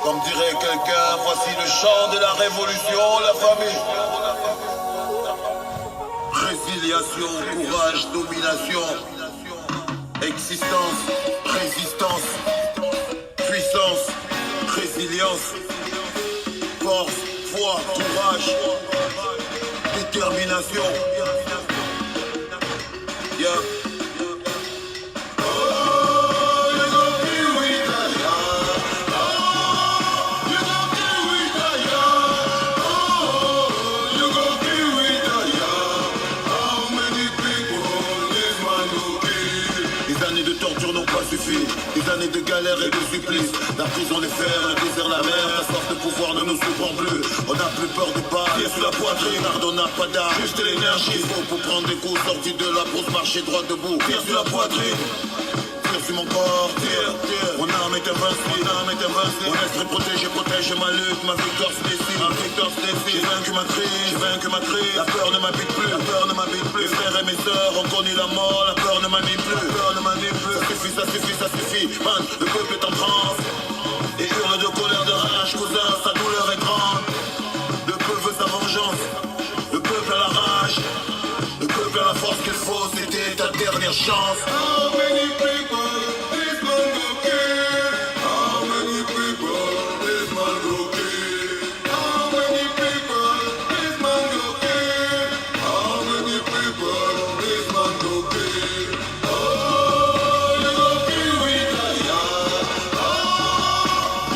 Comme dirait quelqu'un, voici le chant de la révolution, la famille. Résiliation, courage, domination, existence, résistance, puissance, résilience, force, foi, courage, détermination. Yeah. Des années de galère et de supplice, la prison, les fers, le désert, la mer, ta soif de pouvoir ne nous surprend plus. On n'a plus peur du pas, pied sous la poitrine, car on n'a pas d'armes, juste l'énergie. Il faut pour prendre des coups, sortis de la brousse, marcher droit debout, pied sur la poitrine. Tire sur mon corps, tire. Mon âme est invincible, mon esprit protège ma lutte, ma victoire se décide, J'ai vaincu ma crise, la peur ne m'habite plus, Mes frères et mes sœurs ont connu la mort, la peur ne m'anime plus, Ça suffit, man, le peuple est en transe, et hurle de colère, de rage, cousin, sa douleur est grande. Le peuple veut sa vengeance, le peuple a la rage, le peuple a la force qu'il faut, c'était ta dernière chance. How many people this man go kill? How many people this man go kill? How many people this man go kill? How many people this man go kill? Oh, you go kill with a yard. Oh,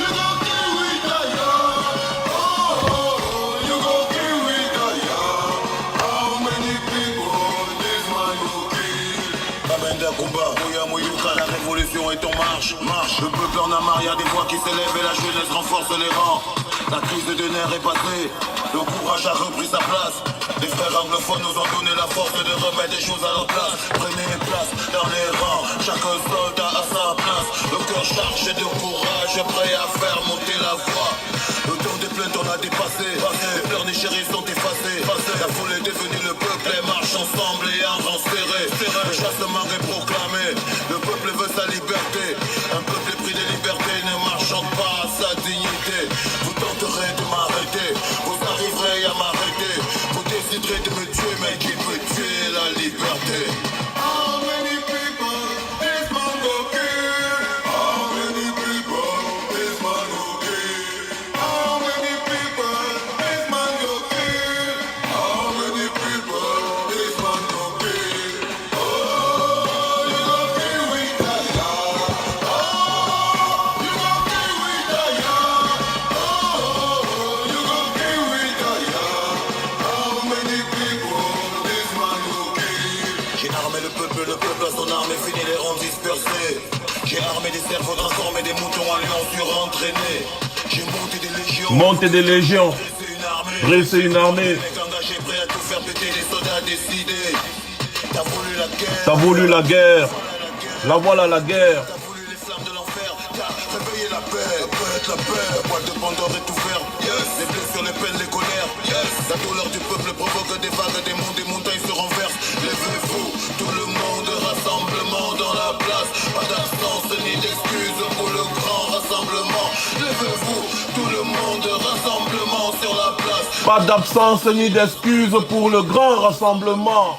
you go kill with a yard. Oh, you go kill with a yard. How many people this man go kill? Abenda Kumba, Moya Moyuka, la révolution est en marche. Le peuple en a marre, y'a des voix qui s'élèvent et la jeunesse renforce les rangs. La crise de nerfs est passée, le courage a repris sa place. Les frères anglophones nous ont donné la force de remettre des choses à leur place. Prenez place dans les rangs, chaque soldat a sa place. Le cœur chargé de courage, prêt à faire monter la voix. Le temps des plaintes on a dépassé, les pleurs des chéris sont effacés. La foule est devenue le peuple et marche ensemble et en rang serré. Le chassement est proclamé, le peuple veut sa liberté. Un peuple épris de liberté ne marchant pas à sa dignité. Vous tenterez de m'arrêter, vous arriverez à m'arrêter. Vous déciderez de me tuer, mais qui peut tuer la liberté? How many people this man go kill? How many people this man go kill? How many people this man go kill? How many people this man go kill? Oh, you go kill with a yard. Oh, you go kill with a yard. Oh, you go kill with a yard. How many people this man go kill? J'ai armé le peuple a son arme et fini les rangs dispersés. J'ai armé des cerveaux transformés, des moutons en lions surentraînés. J'ai monté des légions, dressé une armée. Engagé, prêt à tout faire péter, les soldats décidés. T'as voulu la guerre, la voilà la guerre. T'as voulu les flammes de l'enfer, t'as réveillé la paix, la boîte de Pandore est ouverte. Les blessures, les peines, les colères. La douleur du peuple provoque des vagues, des monts, des montagnes se renversent. Levez-vous, tout le monde, rassemblement dans la place. Pas d'absence ni d'excuses pour le grand rassemblement. Levez-vous, tout le monde, rassemblement sur la place. Pas d'absence ni d'excuses pour le grand rassemblement.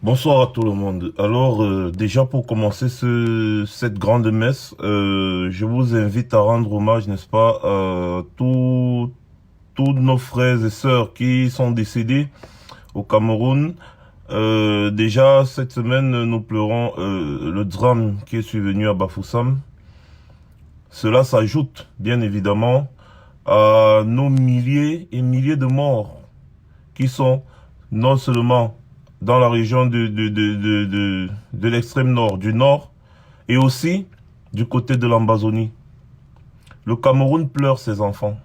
Bonsoir à tout le monde. Alors, déjà pour commencer cette grande messe, je vous invite à rendre hommage, n'est-ce pas, à tous nos frères et sœurs qui sont décédés au Cameroun. Déjà, cette semaine, nous pleurons le drame qui est survenu à Bafoussam. Cela s'ajoute, bien évidemment, à nos milliers et milliers de morts qui sont non seulement dans la région de l'extrême nord, du nord, et aussi du côté de l'Ambazonie. Le Cameroun pleure ses enfants.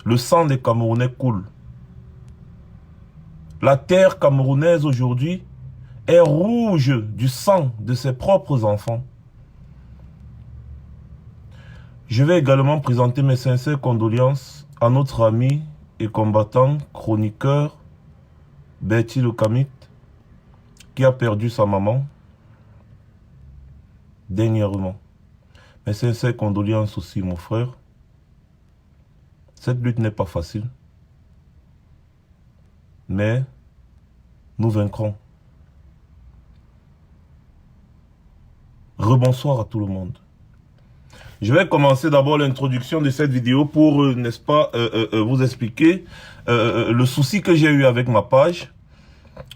Le sang des Camerounais coule. La terre camerounaise aujourd'hui est rouge du sang de ses propres enfants. Je vais également présenter mes sincères condoléances à notre ami et combattant, chroniqueur, Betty Le Kamit, qui a perdu sa maman dernièrement. Mes sincères condoléances aussi, mon frère. Cette lutte n'est pas facile, mais nous vaincrons. Rebonsoir à tout le monde. Je vais commencer d'abord l'introduction de cette vidéo pour, n'est-ce pas, vous expliquer le souci que j'ai eu avec ma page.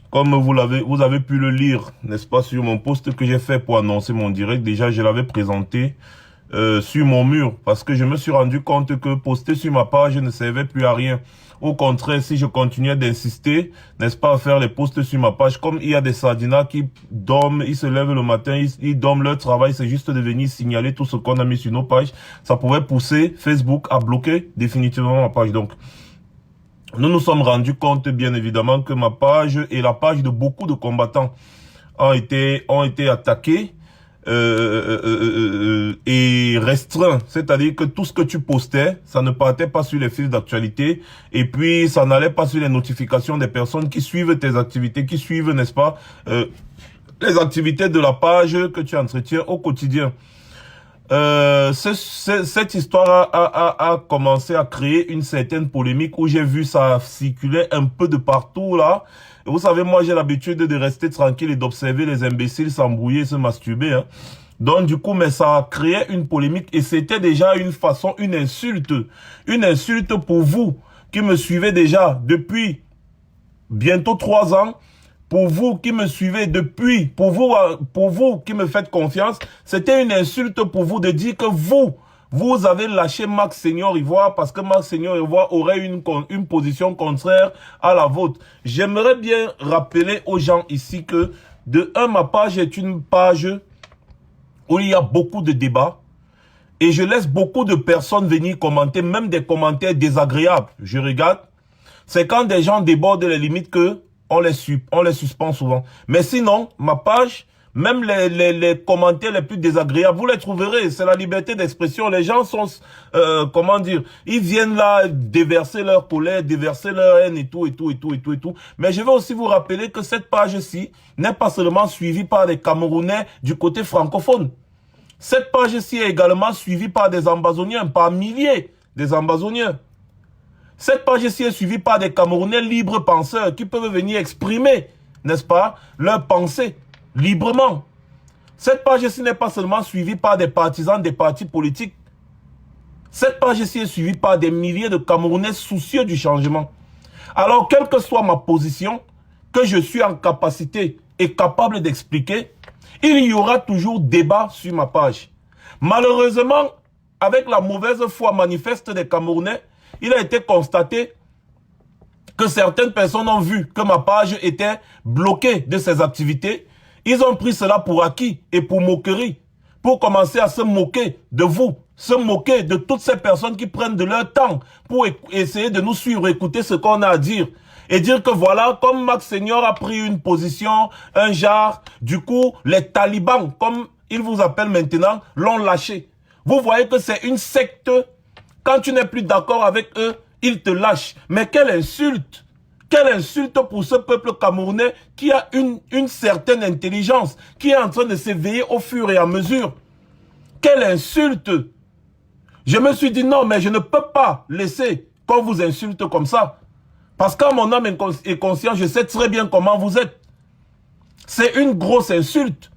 Comme vous avez pu le lire, n'est-ce pas, sur mon post que j'ai fait pour annoncer mon direct. Déjà, je l'avais présenté sur mon mur parce que je me suis rendu compte que poster sur ma page ne servait plus à rien. Au contraire, si je continuais d'insister, n'est-ce pas, à faire les posts sur ma page, comme il y a des sardinats qui dorment, ils se lèvent le matin, ils dorment, leur travail, c'est juste de venir signaler tout ce qu'on a mis sur nos pages. Ça pouvait pousser Facebook à bloquer définitivement ma page. Donc, nous nous sommes rendus compte, bien évidemment, que ma page et la page de beaucoup de combattants ont été attaqués et restreints. C'est-à-dire que tout ce que tu postais, ça ne partait pas sur les fils d'actualité et puis ça n'allait pas sur les notifications des personnes qui suivent tes activités, qui suivent, n'est-ce pas, les activités de la page que tu entretiens au quotidien. Cette histoire a commencé à créer une certaine polémique où j'ai vu ça circuler un peu de partout là. Et vous savez, moi j'ai l'habitude de rester tranquille et d'observer les imbéciles s'embrouiller et se masturber. Hein. Donc du coup, mais ça a créé une polémique et c'était déjà une façon, une insulte pour vous qui me suivez déjà depuis bientôt 3 ans. Pour vous qui me suivez depuis, pour vous qui me faites confiance, c'était une insulte pour vous de dire que vous avez lâché Max Seigneur Ivoire parce que Max Seigneur Ivoire aurait une position contraire à la vôtre. J'aimerais bien rappeler aux gens ici que, de un, ma page est une page où il y a beaucoup de débats et je laisse beaucoup de personnes venir commenter, même des commentaires désagréables. Je regarde, c'est quand des gens débordent les limites que on les suspend souvent. Mais sinon, ma page, même les commentaires les plus désagréables, vous les trouverez. C'est la liberté d'expression. Les gens sont, comment dire, ils viennent là déverser leur colère, déverser leur haine et tout. Mais je vais aussi vous rappeler que cette page-ci n'est pas seulement suivie par des Camerounais du côté francophone. Cette page-ci est également suivie par des Ambazoniens, par milliers des Ambazoniens. Cette page-ci est suivie par des Camerounais libres penseurs qui peuvent venir exprimer, n'est-ce pas, leurs pensées librement. Cette page-ci n'est pas seulement suivie par des partisans des partis politiques. Cette page-ci est suivie par des milliers de Camerounais soucieux du changement. Alors, quelle que soit ma position, que je suis en capacité et capable d'expliquer, il y aura toujours débat sur ma page. Malheureusement, avec la mauvaise foi manifeste des Camerounais, il a été constaté que certaines personnes ont vu que ma page était bloquée de ses activités. Ils ont pris cela pour acquis et pour moquerie, pour commencer à se moquer de vous, se moquer de toutes ces personnes qui prennent de leur temps pour essayer de nous suivre, écouter ce qu'on a à dire. Et dire que voilà, comme Max Seigneur a pris une position, un genre, du coup, les talibans, comme ils vous appellent maintenant, l'ont lâché. Vous voyez que c'est une secte. Quand tu n'es plus d'accord avec eux, ils te lâchent. Mais quelle insulte! Quelle insulte pour ce peuple camerounais qui a une certaine intelligence, qui est en train de s'éveiller au fur et à mesure. Quelle insulte! Je me suis dit non, mais je ne peux pas laisser qu'on vous insulte comme ça. Parce que quand mon âme est conscient, je sais très bien comment vous êtes. C'est une grosse insulte.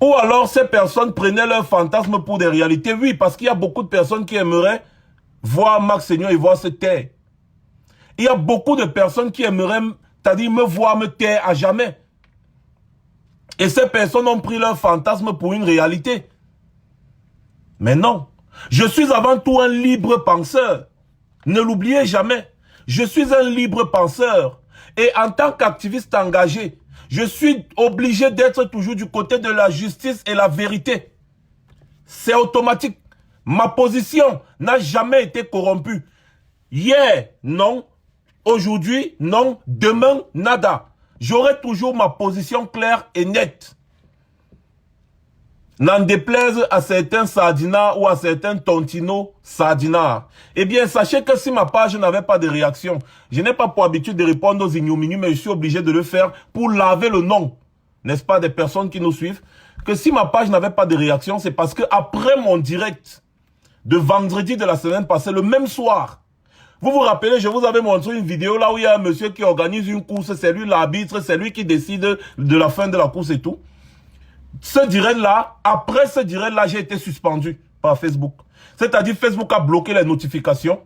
Ou alors ces personnes prenaient leur fantasme pour des réalités. Oui, parce qu'il y a beaucoup de personnes qui aimeraient voir Max Seignon et voir se taire. Il y a beaucoup de personnes qui aimeraient, c'est-à-dire me voir me taire à jamais. Et ces personnes ont pris leur fantasme pour une réalité. Mais non. Je suis avant tout un libre penseur. Ne l'oubliez jamais. Je suis un libre penseur. Et en tant qu'activiste engagé, je suis obligé d'être toujours du côté de la justice et la vérité. C'est automatique. Ma position n'a jamais été corrompue. Hier, non. Aujourd'hui, non. Demain, nada. J'aurai toujours ma position claire et nette. N'en déplaise à certains sardinards ou à certains tontinos sardinards. Eh bien, sachez que si ma page n'avait pas de réaction, je n'ai pas pour habitude de répondre aux ignominies, mais je suis obligé de le faire pour laver le nom, n'est-ce pas, des personnes qui nous suivent. Que si ma page n'avait pas de réaction, c'est parce que après mon direct de vendredi de la semaine passée, le même soir, vous vous rappelez, je vous avais montré une vidéo là où il y a un monsieur qui organise une course, c'est lui l'arbitre, c'est lui qui décide de la fin de la course et tout. Ce direct-là, après ce direct-là, j'ai été suspendu par Facebook. C'est-à-dire Facebook a bloqué les notifications.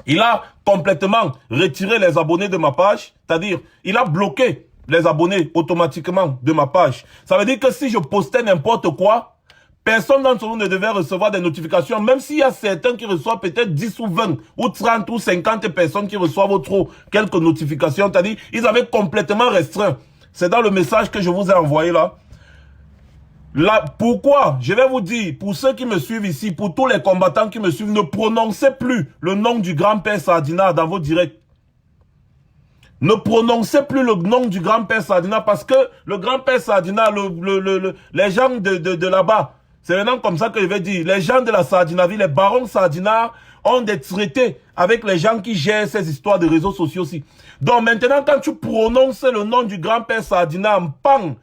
Il a complètement retiré les abonnés de ma page. C'est-à-dire, il a bloqué les abonnés automatiquement de ma page. Ça veut dire que si je postais n'importe quoi, personne d'entre nous ne devait recevoir des notifications. Même s'il y a certains qui reçoivent peut-être 10 ou 20 ou 30 ou 50 personnes qui reçoivent trop quelques notifications. C'est-à-dire, ils avaient complètement restreint. C'est dans le message que je vous ai envoyé là. Là, pourquoi? Je vais vous dire, pour ceux qui me suivent ici, pour tous les combattants qui me suivent, ne prononcez plus le nom du grand-père Sardina dans vos directs. Ne prononcez plus le nom du grand-père Sardina parce que le grand-père Sardina, les gens de là-bas, c'est maintenant comme ça que je vais dire, les gens de la Sardinaville, les barons Sardina ont des traités avec les gens qui gèrent ces histoires de réseaux sociaux aussi. Donc maintenant, quand tu prononces le nom du grand-père Sardina, pang,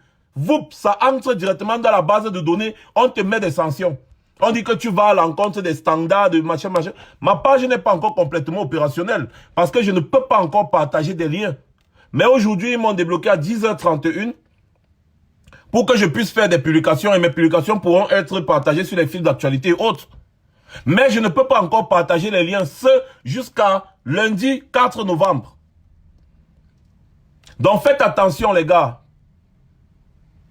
ça entre directement dans la base de données, on te met des sanctions. On dit que tu vas à l'encontre des standards, de machin. Ma page n'est pas encore complètement opérationnelle parce que je ne peux pas encore partager des liens. Mais aujourd'hui, ils m'ont débloqué à 10h31 pour que je puisse faire des publications et mes publications pourront être partagées sur les fils d'actualité et autres. Mais je ne peux pas encore partager les liens, jusqu'à lundi 4 novembre. Donc faites attention les gars.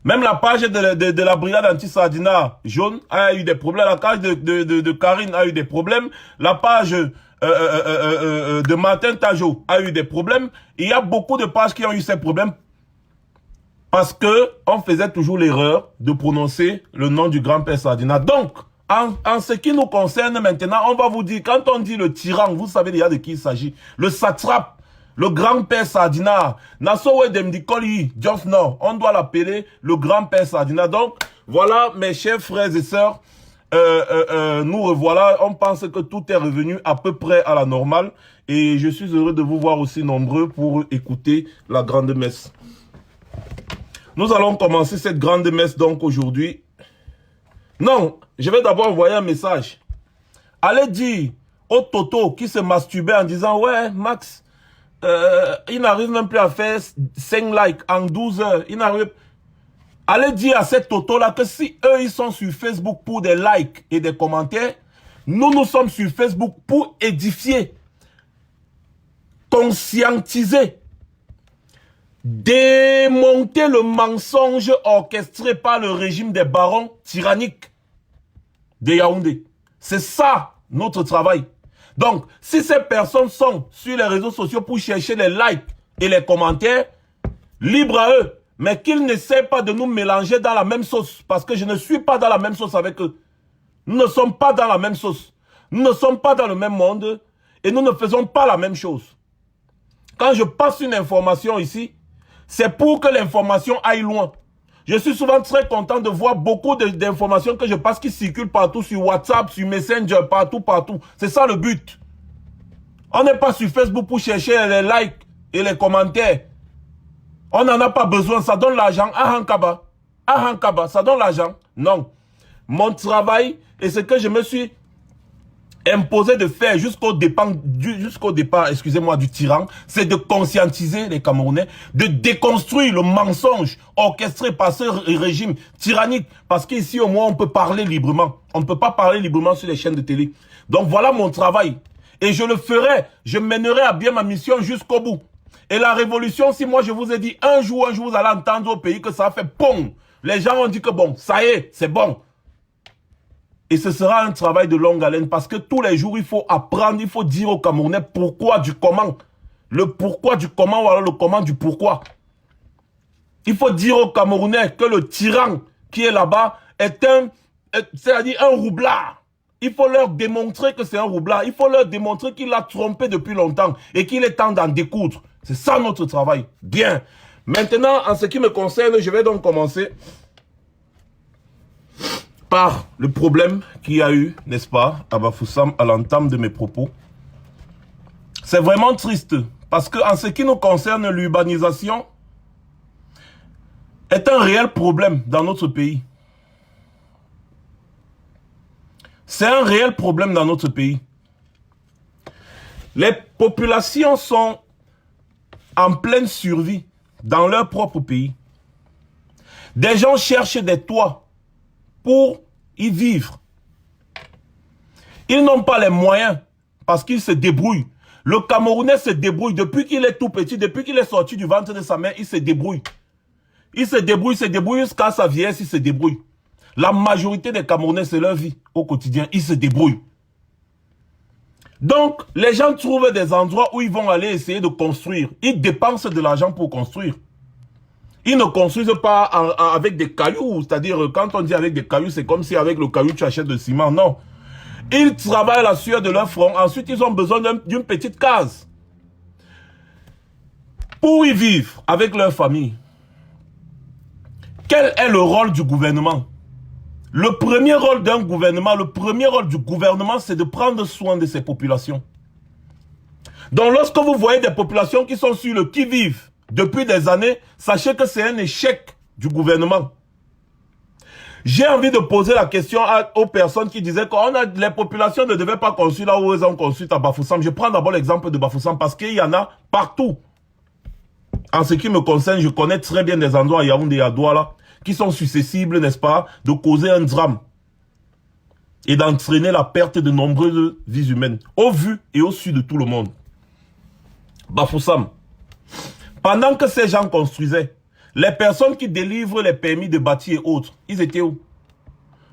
Même la page de la brigade anti-sardina jaune a eu des problèmes. La page de Karine a eu des problèmes. La page de Martin Tajo a eu des problèmes. Il y a beaucoup de pages qui ont eu ces problèmes parce que on faisait toujours l'erreur de prononcer le nom du grand-père Sardina. Donc, en ce qui nous concerne maintenant, on va vous dire, quand on dit le tyran, vous savez déjà de qui il s'agit. Le satrape. Le grand-père Sardina, on doit l'appeler le grand-père Sardina. Donc, voilà mes chers frères et sœurs, nous revoilà. On pense que tout est revenu à peu près à la normale. Et je suis heureux de vous voir aussi nombreux pour écouter la grande messe. Nous allons commencer cette grande messe donc aujourd'hui. Non, je vais d'abord envoyer un message. Allez dire au Toto qui se masturbait en disant « Ouais, Max, il n'arrive même plus à faire 5 likes en 12 heures. Il n'arrive. Allez dire à cette Toto-là que si eux, ils sont sur Facebook pour des likes et des commentaires, nous sommes sur Facebook pour édifier, conscientiser, démonter le mensonge orchestré par le régime des barons tyranniques de Yaoundé. C'est ça, notre travail. Donc, si ces personnes sont sur les réseaux sociaux pour chercher les likes et les commentaires, libre à eux. Mais qu'ils n'essaient pas de nous mélanger dans la même sauce. Parce que je ne suis pas dans la même sauce avec eux. Nous ne sommes pas dans la même sauce. Nous ne sommes pas dans le même monde. Et nous ne faisons pas la même chose. Quand je passe une information ici, c'est pour que l'information aille loin. Je suis souvent très content de voir beaucoup d'informations que je passe qui circulent partout sur WhatsApp, sur Messenger, partout. C'est ça le but. On n'est pas sur Facebook pour chercher les likes et les commentaires. On n'en a pas besoin, ça donne l'argent. Ahankaba, ça donne l'argent. Non. Mon travail et ce que je me suis imposé de faire jusqu'au départ, excusez-moi, du tyran, c'est de conscientiser les Camerounais, de déconstruire le mensonge orchestré par ce régime tyrannique. Parce qu'ici, au moins, on peut parler librement. On ne peut pas parler librement sur les chaînes de télé. Donc, voilà mon travail. Et je le ferai, je mènerai à bien ma mission jusqu'au bout. Et la révolution, si moi je vous ai dit, un jour, vous allez entendre au pays que ça a fait POM. Les gens ont dit que bon, ça y est, c'est bon. Et ce sera un travail de longue haleine parce que tous les jours, il faut apprendre, il faut dire aux Camerounais pourquoi du comment. Le pourquoi du comment ou alors le comment du pourquoi. Il faut dire aux Camerounais que le tyran qui est là-bas est c'est-à-dire un roublard. Il faut leur démontrer que c'est un roublard. Il faut leur démontrer qu'il a trompé depuis longtemps et qu'il est temps d'en découdre. C'est ça notre travail. Bien. Maintenant, en ce qui me concerne, je vais donc commencer par le problème qu'il y a eu, n'est-ce pas, à Bafoussam, à l'entame de mes propos. C'est vraiment triste, parce qu'en ce qui nous concerne, l'urbanisation est un réel problème dans notre pays. C'est un réel problème dans notre pays. Les populations sont en pleine survie dans leur propre pays. Des gens cherchent des toits pour y vivre. Ils n'ont pas les moyens parce qu'ils se débrouillent. Le Camerounais se débrouille depuis qu'il est tout petit, depuis qu'il est sorti du ventre de sa mère, il se débrouille. Il se débrouille jusqu'à sa vieillesse, il se débrouille. La majorité des Camerounais, c'est leur vie au quotidien, ils se débrouillent. Donc, les gens trouvent des endroits où ils vont aller essayer de construire. Ils dépensent de l'argent pour construire. Ils ne construisent pas avec des cailloux. C'est-à-dire, quand on dit avec des cailloux, c'est comme si avec le caillou, tu achètes le ciment. Non. Ils travaillent la sueur de leur front. Ensuite, ils ont besoin d'une petite case pour y vivre avec leur famille. Quel est le rôle du gouvernement? Le premier rôle d'un gouvernement, le premier rôle du gouvernement, c'est de prendre soin de ces populations. Donc, lorsque vous voyez des populations qui sont sur le qui-vive depuis des années, sachez que c'est un échec du gouvernement. J'ai envie de poser la question aux personnes qui disaient que les populations ne devaient pas construire là où elles ont construit à Bafoussam. Je prends d'abord l'exemple de Bafoussam parce qu'il y en a partout. En ce qui me concerne, je connais très bien des endroits à Yaoundé et à Douala qui sont susceptibles, n'est-ce pas, de causer un drame et d'entraîner la perte de nombreuses vies humaines, au vu et au su de tout le monde. Bafoussam. Pendant que ces gens construisaient, les personnes qui délivrent les permis de bâtir et autres, ils étaient où?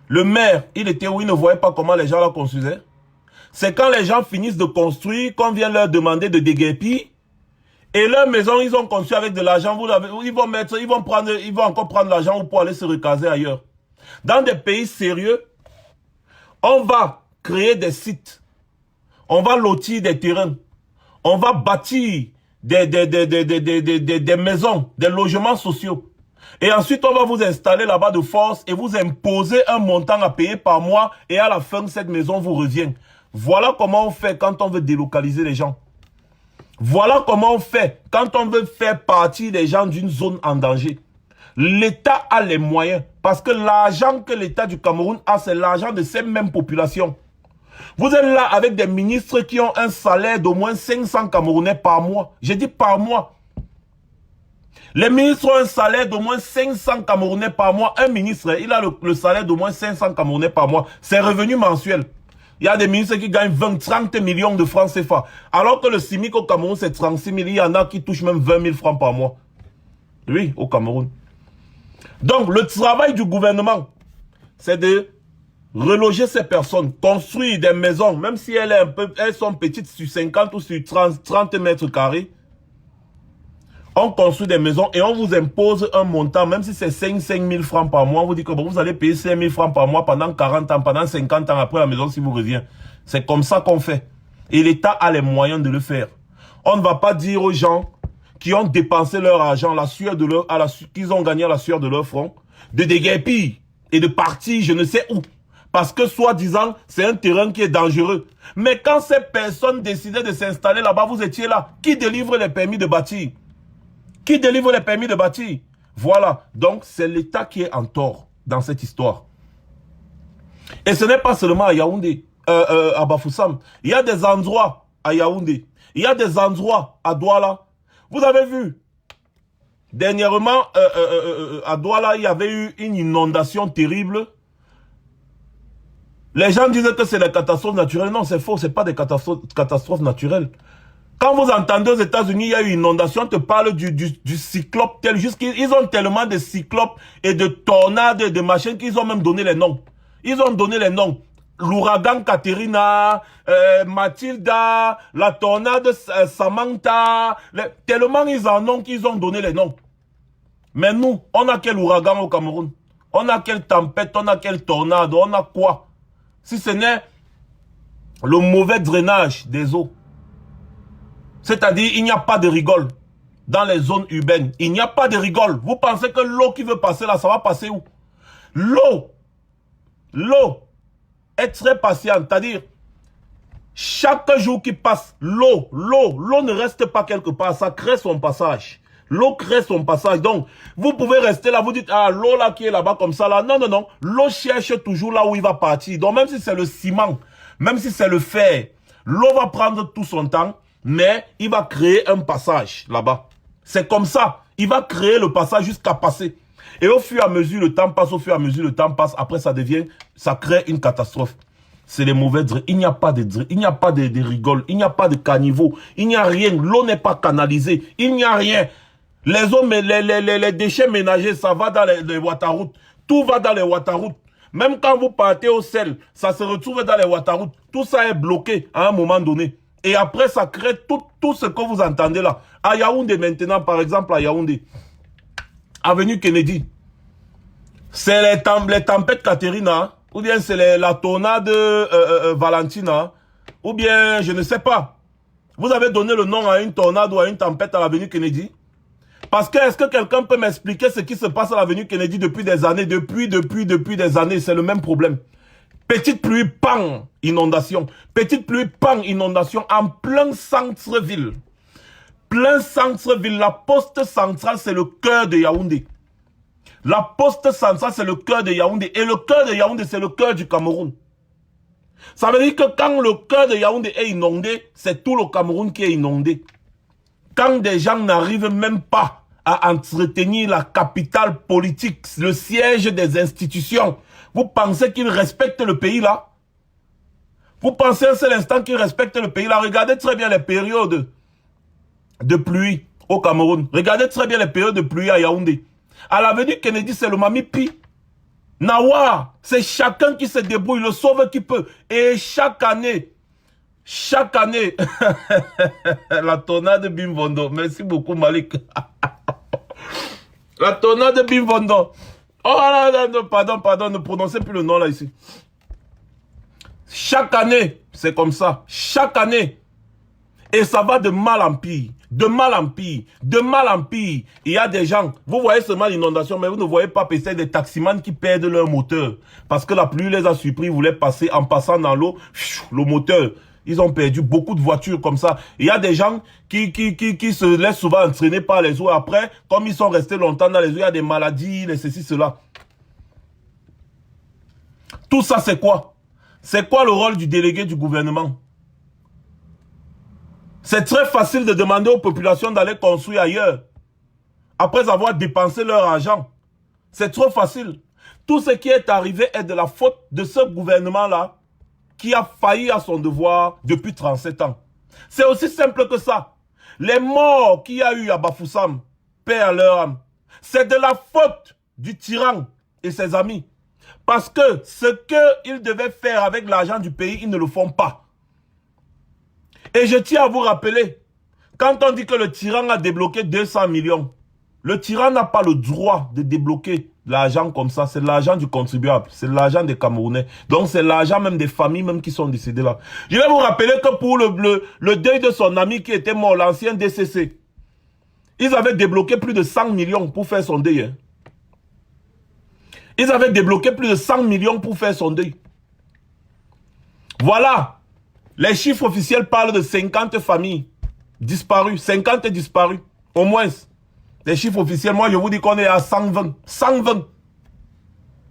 Le maire, il était où? Il ne voyait pas comment les gens la construisaient. C'est quand les gens finissent de construire qu'on vient leur demander de déguerpir. Et leur maison, ils ont construit avec de l'argent. Ils vont encore prendre l'argent pour aller se recaser ailleurs. Dans des pays sérieux, on va créer des sites. On va lotir des terrains. On va bâtir des maisons, des logements sociaux. Et ensuite, on va vous installer là-bas de force et vous imposer un montant à payer par mois. Et à la fin, cette maison vous revient. Voilà comment on fait quand on veut délocaliser les gens. Voilà comment on fait quand on veut faire partie des gens d'une zone en danger. L'État a les moyens parce que l'argent que l'État du Cameroun a, c'est l'argent de ces mêmes populations. Vous êtes là avec des ministres qui ont un salaire d'au moins 500 Camerounais par mois. J'ai dit par mois. Les ministres ont un salaire d'au moins 500 Camerounais par mois. Un ministre, il a le salaire d'au moins 500 Camerounais par mois. C'est revenu mensuel. Il y a des ministres qui gagnent 20-30 millions de francs CFA. Alors que le SMIC au Cameroun, c'est 36 000. Il y en a qui touchent même 20 000 francs par mois. Oui, au Cameroun. Donc, le travail du gouvernement, c'est de reloger ces personnes, construire des maisons, même si elles sont petites sur 50 ou sur 30 mètres carrés. On construit des maisons et on vous impose un montant, même si c'est 5 000 francs par mois. On vous dit que bon, vous allez payer 5 000 francs par mois pendant 40 ans, pendant 50 ans après la maison si vous revient. C'est comme ça qu'on fait. Et l'État a les moyens de le faire. On ne va pas dire aux gens qui ont dépensé leur argent, qu'ils ont gagné à la sueur de leur front, de déguerpir et de partir je ne sais où. Parce que soi-disant, c'est un terrain qui est dangereux. Mais quand ces personnes décidaient de s'installer là-bas, vous étiez là. Qui délivre les permis de bâtir? Qui délivre les permis de bâtir? Voilà. Donc, c'est l'État qui est en tort dans cette histoire. Et ce n'est pas seulement à Yaoundé. à Bafoussam. Il y a des endroits à Yaoundé. Il y a des endroits à Douala. Vous avez vu, dernièrement, à Douala, il y avait eu une inondation terrible. Les gens disaient que c'est des catastrophes naturelles. Non, c'est faux, ce n'est pas des catastrophes naturelles. Quand vous entendez aux États-Unis, il y a eu une inondation, on te parle du cyclope tel, ils ont tellement de cyclopes et de tornades et de machines qu'ils ont même donné les noms. Ils ont donné les noms. L'ouragan Katerina, Mathilda, la tornade Samantha, tellement ils en ont qu'ils ont donné les noms. Mais nous, on a quel ouragan au Cameroun? On a quelle tempête, on a quelle tornade, on a quoi? Si ce n'est le mauvais drainage des eaux. C'est-à-dire, il n'y a pas de rigole dans les zones urbaines. Il n'y a pas de rigole. Vous pensez que l'eau qui veut passer là, ça va passer où? L'eau est très patiente. C'est-à-dire, chaque jour qui passe, l'eau ne reste pas quelque part. Ça crée son passage. L'eau crée son passage. Donc, vous pouvez rester là, vous dites, ah, l'eau là qui est là-bas comme ça là. Non, non, non. L'eau cherche toujours là où il va partir. Donc, même si c'est le ciment, même si c'est le fer, l'eau va prendre tout son temps. Mais il va créer un passage là-bas. C'est comme ça. Il va créer le passage jusqu'à passer. Et au fur et à mesure, le temps passe, après ça crée une catastrophe. C'est les mauvais drains. Il n'y a pas de rigole, il n'y a pas de caniveau, il n'y a rien. L'eau n'est pas canalisée, il n'y a rien. Les déchets ménagers, ça va dans les waterroutes. Tout va dans les waterroutes. Même quand vous partez au sel, ça se retrouve dans les waterroutes. Tout ça est bloqué à un moment donné. Et après, ça crée tout ce que vous entendez là. À Yaoundé maintenant, par exemple, à Yaoundé, avenue Kennedy, c'est les tempêtes Katerina, ou bien c'est la tornade Valentina, ou bien, je ne sais pas. Vous avez donné le nom à une tornade ou à une tempête à l'avenue Kennedy? Parce que, est-ce que quelqu'un peut m'expliquer ce qui se passe à l'avenue Kennedy depuis des années? Depuis des années, c'est le même problème. Petite pluie, pang, inondation. Petite pluie, pang, inondation en plein centre-ville. Plein centre-ville. La poste centrale, c'est le cœur de Yaoundé. La poste centrale, c'est le cœur de Yaoundé. Et le cœur de Yaoundé, c'est le cœur du Cameroun. Ça veut dire que quand le cœur de Yaoundé est inondé, c'est tout le Cameroun qui est inondé. Quand des gens n'arrivent même pas à entretenir la capitale politique, le siège des institutions, vous pensez qu'ils respectent le pays là? Vous pensez un seul instant qu'ils respectent le pays là? Regardez très bien les périodes de pluie au Cameroun. Regardez très bien les périodes de pluie à Yaoundé. À l'avenue Kennedy, c'est le Mamipi. Nawa, c'est chacun qui se débrouille, le sauve qui peut. Et chaque année, la tornade Bimvondo. Merci beaucoup Malik. La tornade Bimvondo. Oh là, pardon, ne prononcez plus le nom là ici. Chaque année, c'est comme ça. Chaque année. Et ça va de mal en pire. De mal en pire. De mal en pire. Il y a des gens, vous voyez seulement l'inondation, mais vous ne voyez pas passer des taximans qui perdent leur moteur. Parce que la pluie les a surpris, ils voulaient passer en passant dans l'eau, le moteur. Ils ont perdu beaucoup de voitures comme ça. Il y a des gens qui se laissent souvent entraîner par les eaux. Après, comme ils sont restés longtemps dans les eaux, il y a des maladies, ceci, cela. Tout ça, c'est quoi? C'est quoi le rôle du délégué du gouvernement? C'est très facile de demander aux populations d'aller construire ailleurs. Après avoir dépensé leur argent. C'est trop facile. Tout ce qui est arrivé est de la faute de ce gouvernement-là qui a failli à son devoir depuis 37 ans. C'est aussi simple que ça. Les morts qu'il y a eu à Bafoussam, paix à leur âme, c'est de la faute du tyran et ses amis. Parce que ce qu'ils devaient faire avec l'argent du pays, ils ne le font pas. Et je tiens à vous rappeler, quand on dit que le tyran a débloqué 200 millions, le tyran n'a pas le droit de débloquer l'argent comme ça. C'est l'argent du contribuable. C'est l'argent des Camerounais. Donc c'est l'argent même des familles même qui sont décédées là. Je vais vous rappeler que pour le deuil de son ami qui était mort, l'ancien DCC, ils avaient débloqué plus de 100 millions pour faire son deuil. Hein. Ils avaient débloqué plus de 100 millions pour faire son deuil. Voilà. Les chiffres officiels parlent de 50 familles disparues. 50 disparues. Au moins. Les chiffres officiels, moi je vous dis qu'on est à 120. 120.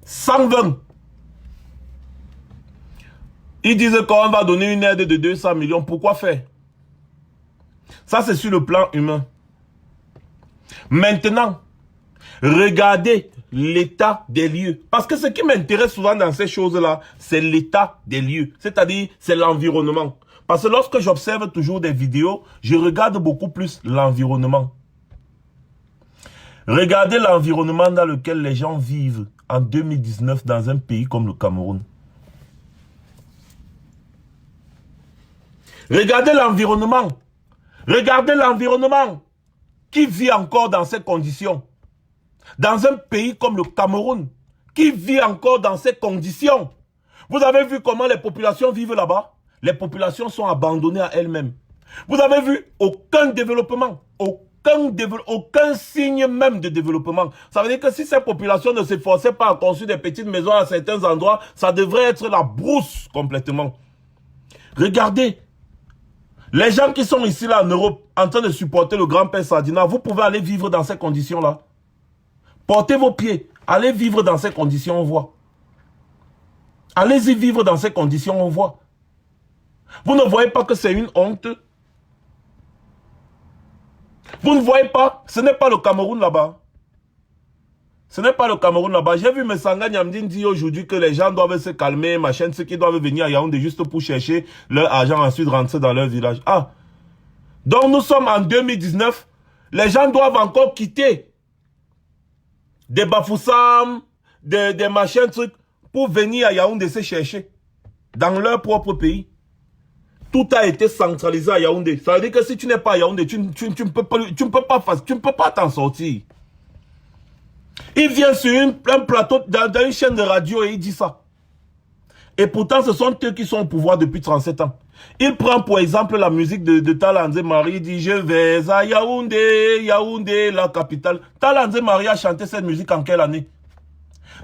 120. Ils disent qu'on va donner une aide de 200 millions. Pourquoi faire? Ça, c'est sur le plan humain. Maintenant, regardez l'état des lieux. Parce que ce qui m'intéresse souvent dans ces choses-là, c'est l'état des lieux. C'est-à-dire, c'est l'environnement. Parce que lorsque j'observe toujours des vidéos, je regarde beaucoup plus l'environnement. Regardez l'environnement dans lequel les gens vivent en 2019 dans un pays comme le Cameroun. Regardez l'environnement. Regardez l'environnement. Qui vit encore dans ces conditions? Dans un pays comme le Cameroun, qui vit encore dans ces conditions? Vous avez vu comment les populations vivent là-bas? Les populations sont abandonnées à elles-mêmes. Vous avez vu aucun développement, aucun signe même de développement. Ça veut dire que si ces populations ne s'efforçaient pas à construire des petites maisons à certains endroits, ça devrait être la brousse complètement. Regardez, les gens qui sont ici là en Europe, en train de supporter le grand-père Sadina, vous pouvez aller vivre dans ces conditions-là. Portez vos pieds, allez vivre dans ces conditions, on voit. Allez-y vivre dans ces conditions, on voit. Vous ne voyez pas que c'est une honte? Vous ne voyez pas? Ce n'est pas le Cameroun là-bas. Ce n'est pas le Cameroun là-bas. J'ai vu Messanga Nyamdine dire aujourd'hui que les gens doivent se calmer, machin, ceux qui doivent venir à Yaoundé juste pour chercher leur argent, ensuite rentrer dans leur village. Ah! Donc nous sommes en 2019. Les gens doivent encore quitter des Bafoussam, des machins, trucs, pour venir à Yaoundé se chercher dans leur propre pays. Tout a été centralisé à Yaoundé. Ça veut dire que si tu n'es pas à Yaoundé, tu ne peux pas t'en sortir. Il vient sur un plateau, dans une chaîne de radio et il dit ça. Et pourtant, ce sont eux qui sont au pouvoir depuis 37 ans. Il prend pour exemple la musique de Talanze Marie, il dit « Je vais à Yaoundé, Yaoundé, la capitale ». Talanze Marie a chanté cette musique en quelle année?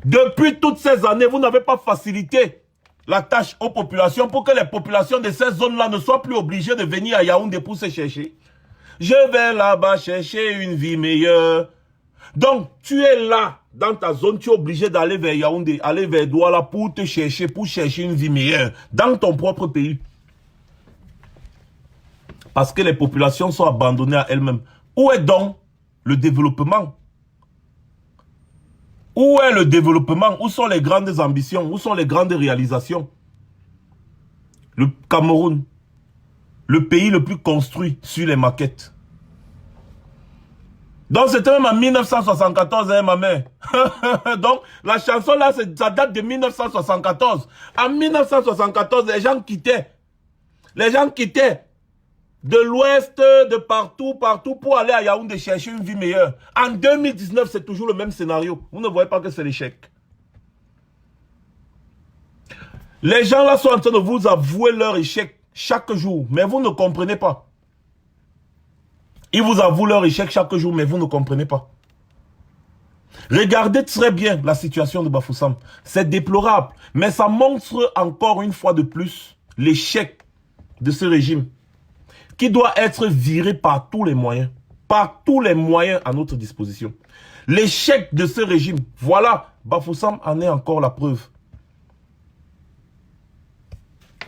Depuis toutes ces années, vous n'avez pas facilité la tâche aux populations pour que les populations de ces zones-là ne soient plus obligées de venir à Yaoundé pour se chercher. Je vais là-bas chercher une vie meilleure. Donc, tu es là, dans ta zone, tu es obligé d'aller vers Yaoundé, aller vers Douala pour te chercher, pour chercher une vie meilleure, dans ton propre pays. Parce que les populations sont abandonnées à elles-mêmes. Où est donc le développement? Où est le développement? Où sont les grandes ambitions? Où sont les grandes réalisations? Le Cameroun, le pays le plus construit sur les maquettes. Donc c'était même en 1974, hein, ma mère. Donc la chanson là, ça date de 1974. En 1974, les gens quittaient. Les gens quittaient de l'ouest, de partout pour aller à Yaoundé chercher une vie meilleure. En 2019, c'est toujours le même scénario. Vous ne voyez pas que c'est l'échec. Les gens là sont en train de vous avouer leur échec chaque jour, mais vous ne comprenez pas. Ils vous avouent leur échec chaque jour, mais vous ne comprenez pas. Regardez très bien la situation de Bafoussam. C'est déplorable, mais ça montre encore une fois de plus l'échec de ce régime qui doit être viré par tous les moyens à notre disposition. L'échec de ce régime, voilà, Bafoussam en est encore la preuve.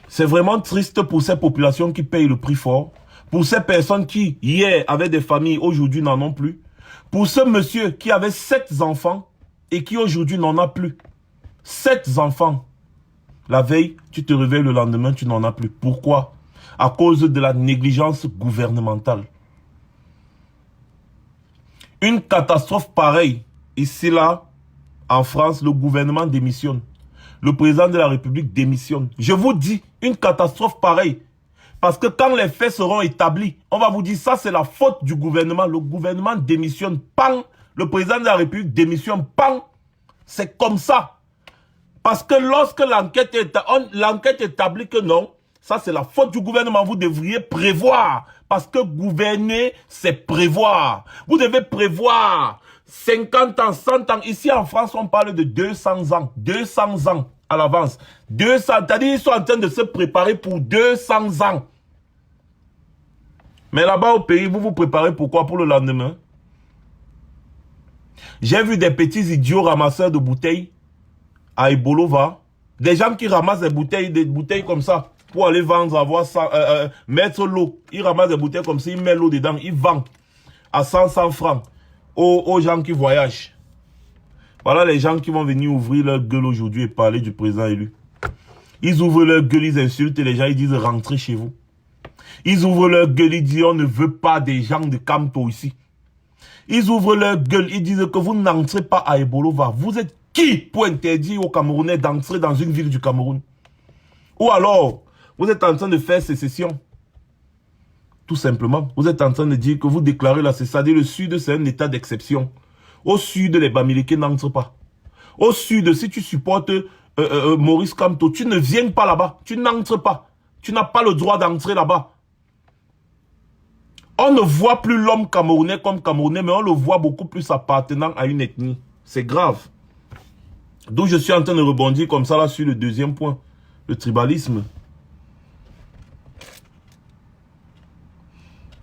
C'est vraiment triste pour ces populations qui payent le prix fort. Pour ces personnes qui, hier, avaient des familles, aujourd'hui n'en ont plus. Pour ce monsieur qui avait 7 enfants et qui aujourd'hui n'en a plus. 7 enfants. La veille, tu te réveilles le lendemain, tu n'en as plus. Pourquoi? À cause de la négligence gouvernementale. Une catastrophe pareille, ici là, en France, le gouvernement démissionne. Le président de la République démissionne. Je vous dis, une catastrophe pareille. Parce que quand les faits seront établis, on va vous dire ça c'est la faute du gouvernement. Le gouvernement démissionne, pang. Le président de la République démissionne, pang. C'est comme ça. Parce que lorsque l'enquête établit que non, ça c'est la faute du gouvernement. Vous devriez prévoir. Parce que gouverner, c'est prévoir. Vous devez prévoir 50 ans, 100 ans. Ici en France, on parle de 200 ans. 200 ans à l'avance. 200, c'est-à-dire ils sont en train de se préparer pour 200 ans. Mais là-bas au pays, vous vous préparez pourquoi? Pour le lendemain. J'ai vu des petits idiots ramasseurs de bouteilles à Ebolova, Des gens qui ramassent des bouteilles comme ça pour aller vendre, avoir ça, mettre l'eau. Ils ramassent des bouteilles comme ça, ils mettent l'eau dedans, ils vendent à 100 francs aux gens qui voyagent. Voilà les gens qui vont venir ouvrir leur gueule aujourd'hui et parler du président élu. Ils ouvrent leur gueule, ils insultent les gens, ils disent rentrez chez vous. Ils ouvrent leur gueule, ils disent on ne veut pas des gens de Kamto ici. Ils ouvrent leur gueule, ils disent que vous n'entrez pas à Ebolova. Vous êtes qui pour interdire aux Camerounais d'entrer dans une ville du Cameroun? Ou alors, vous êtes en train de faire sécession. Tout simplement, vous êtes en train de dire que vous déclarez la sécession. Le Sud, c'est un état d'exception. Au Sud, les Bamileke n'entrent pas. Au Sud, si tu supportes Maurice Kamto, tu ne viens pas là-bas. Tu n'entres pas. Tu n'as pas le droit d'entrer là-bas. On ne voit plus l'homme camerounais comme camerounais, mais on le voit beaucoup plus appartenant à une ethnie. C'est grave. D'où je suis en train de rebondir comme ça là sur le deuxième point. Le tribalisme.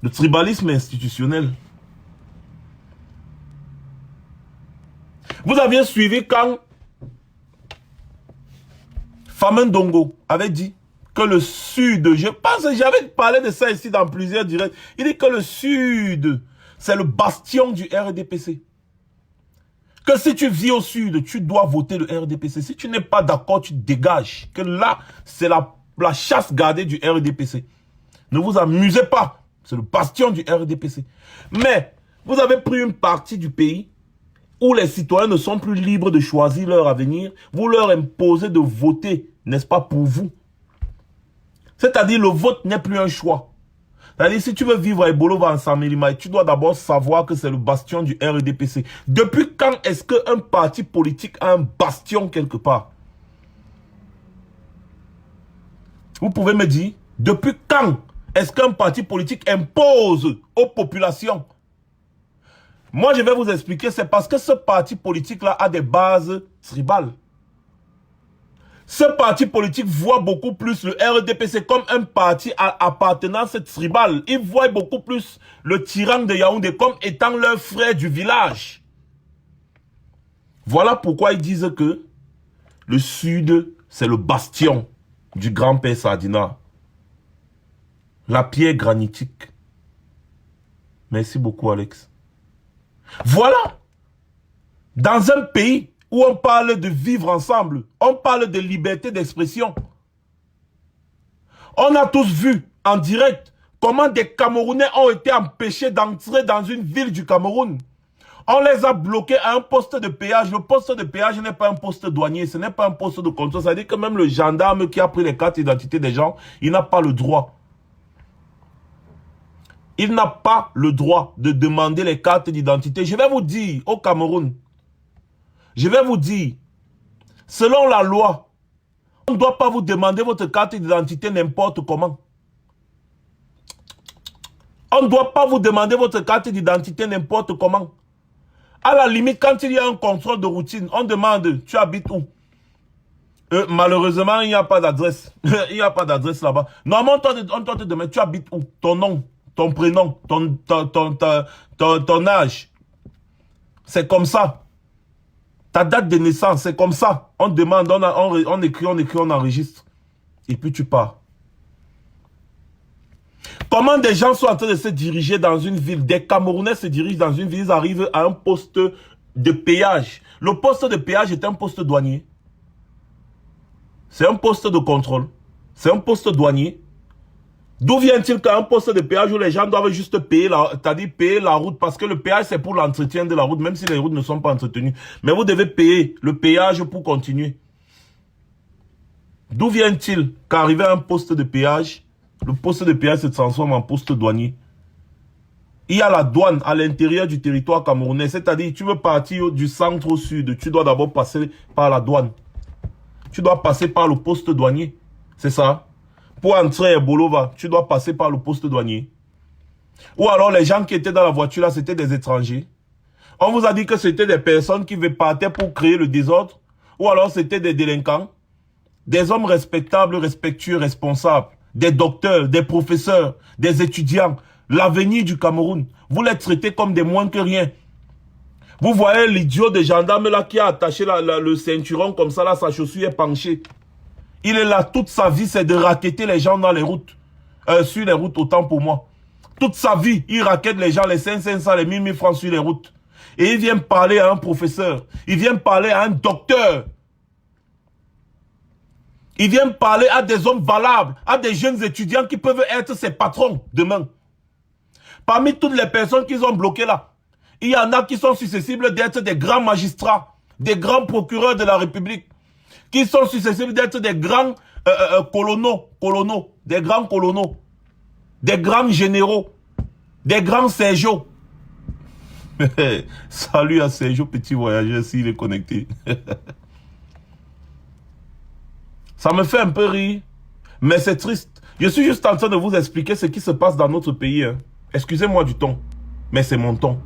Le tribalisme institutionnel. Vous aviez suivi quand Famen Dongo avait dit que le Sud, je pense que j'avais parlé de ça ici dans plusieurs directs, il dit que le Sud, c'est le bastion du RDPC. Que si tu vis au Sud, tu dois voter le RDPC. Si tu n'es pas d'accord, tu dégages. Que là, c'est la chasse gardée du RDPC. Ne vous amusez pas. C'est le bastion du RDPC. Mais, vous avez pris une partie du pays où les citoyens ne sont plus libres de choisir leur avenir. Vous leur imposez de voter, n'est-ce pas, pour vous. C'est-à-dire, le vote n'est plus un choix. C'est-à-dire, si tu veux vivre à Ebolova en Samélimaï, tu dois d'abord savoir que c'est le bastion du RDPC. Depuis quand est-ce qu'un parti politique a un bastion quelque part? Vous pouvez me dire, depuis quand est-ce qu'un parti politique impose aux populations? Moi, je vais vous expliquer, c'est parce que ce parti politique-là a des bases tribales. Ce parti politique voit beaucoup plus le RDPC comme un parti à appartenance tribale. Ils voient beaucoup plus le tyran de Yaoundé comme étant leur frère du village. Voilà pourquoi ils disent que le Sud, c'est le bastion du grand-père Sardina. La pierre granitique. Merci beaucoup, Alex. Voilà. Dans un pays où on parle de vivre ensemble, on parle de liberté d'expression. On a tous vu en direct comment des Camerounais ont été empêchés d'entrer dans une ville du Cameroun. On les a bloqués à un poste de péage. Le poste de péage n'est pas un poste douanier, ce n'est pas un poste de contrôle. Ça veut dire que même le gendarme qui a pris les cartes d'identité des gens, il n'a pas le droit. Il n'a pas le droit de demander les cartes d'identité. Je vais vous dire, au Cameroun, je vais vous dire, selon la loi, on ne doit pas vous demander votre carte d'identité n'importe comment. On ne doit pas vous demander votre carte d'identité n'importe comment. À la limite, quand il y a un contrôle de routine, on demande, tu habites où? Malheureusement, il n'y a pas d'adresse. Il n'y a pas d'adresse là-bas. Normalement, on doit te demander, tu habites où? Ton nom, ton prénom, ton âge. C'est comme ça. Ta date de naissance, c'est comme ça. On demande, on écrit, on enregistre. Et puis tu pars. Comment des gens sont en train de se diriger dans une ville? Des Camerounais se dirigent dans une ville, ils arrivent à un poste de péage. Le poste de péage est un poste douanier. C'est un poste de contrôle. C'est un poste douanier. D'où vient-il qu'à un poste de péage où les gens doivent juste payer payer la route, parce que le péage c'est pour l'entretien de la route, même si les routes ne sont pas entretenues. Mais vous devez payer le péage pour continuer. D'où vient-il qu'arrivé à un poste de péage, le poste de péage se transforme en poste douanier? Il y a la douane à l'intérieur du territoire camerounais, c'est-à-dire tu veux partir du centre au sud, tu dois d'abord passer par la douane. Tu dois passer par le poste douanier, c'est ça? Pour entrer à Bolova, tu dois passer par le poste douanier. Ou alors les gens qui étaient dans la voiture là, c'était des étrangers. On vous a dit que c'était des personnes qui partaient pour créer le désordre. Ou alors c'était des délinquants. Des hommes respectables, respectueux, responsables. Des docteurs, des professeurs, des étudiants. L'avenir du Cameroun. Vous les traitez comme des moins que rien. Vous voyez l'idiot des gendarmes là qui a attaché le ceinturon comme ça là, sa chaussure est penchée. Il est là, toute sa vie, c'est de racketter les gens dans les routes. Sur les routes, autant pour moi. Toute sa vie, il raquette les gens, les 500, les 1000 francs sur les routes. Et il vient parler à un professeur. Il vient parler à un docteur. Il vient parler à des hommes valables, à des jeunes étudiants qui peuvent être ses patrons demain. Parmi toutes les personnes qu'ils ont bloquées là, il y en a qui sont susceptibles d'être des grands magistrats, des grands procureurs de la République, qui sont susceptibles d'être des grands colonaux, des grands colonaux, des grands généraux, des grands Sergio. Salut à Sergio, petit voyageur, s'il est connecté. Ça me fait un peu rire, mais c'est triste. Je suis juste en train de vous expliquer ce qui se passe dans notre pays. Hein. Excusez-moi du ton, mais c'est mon ton.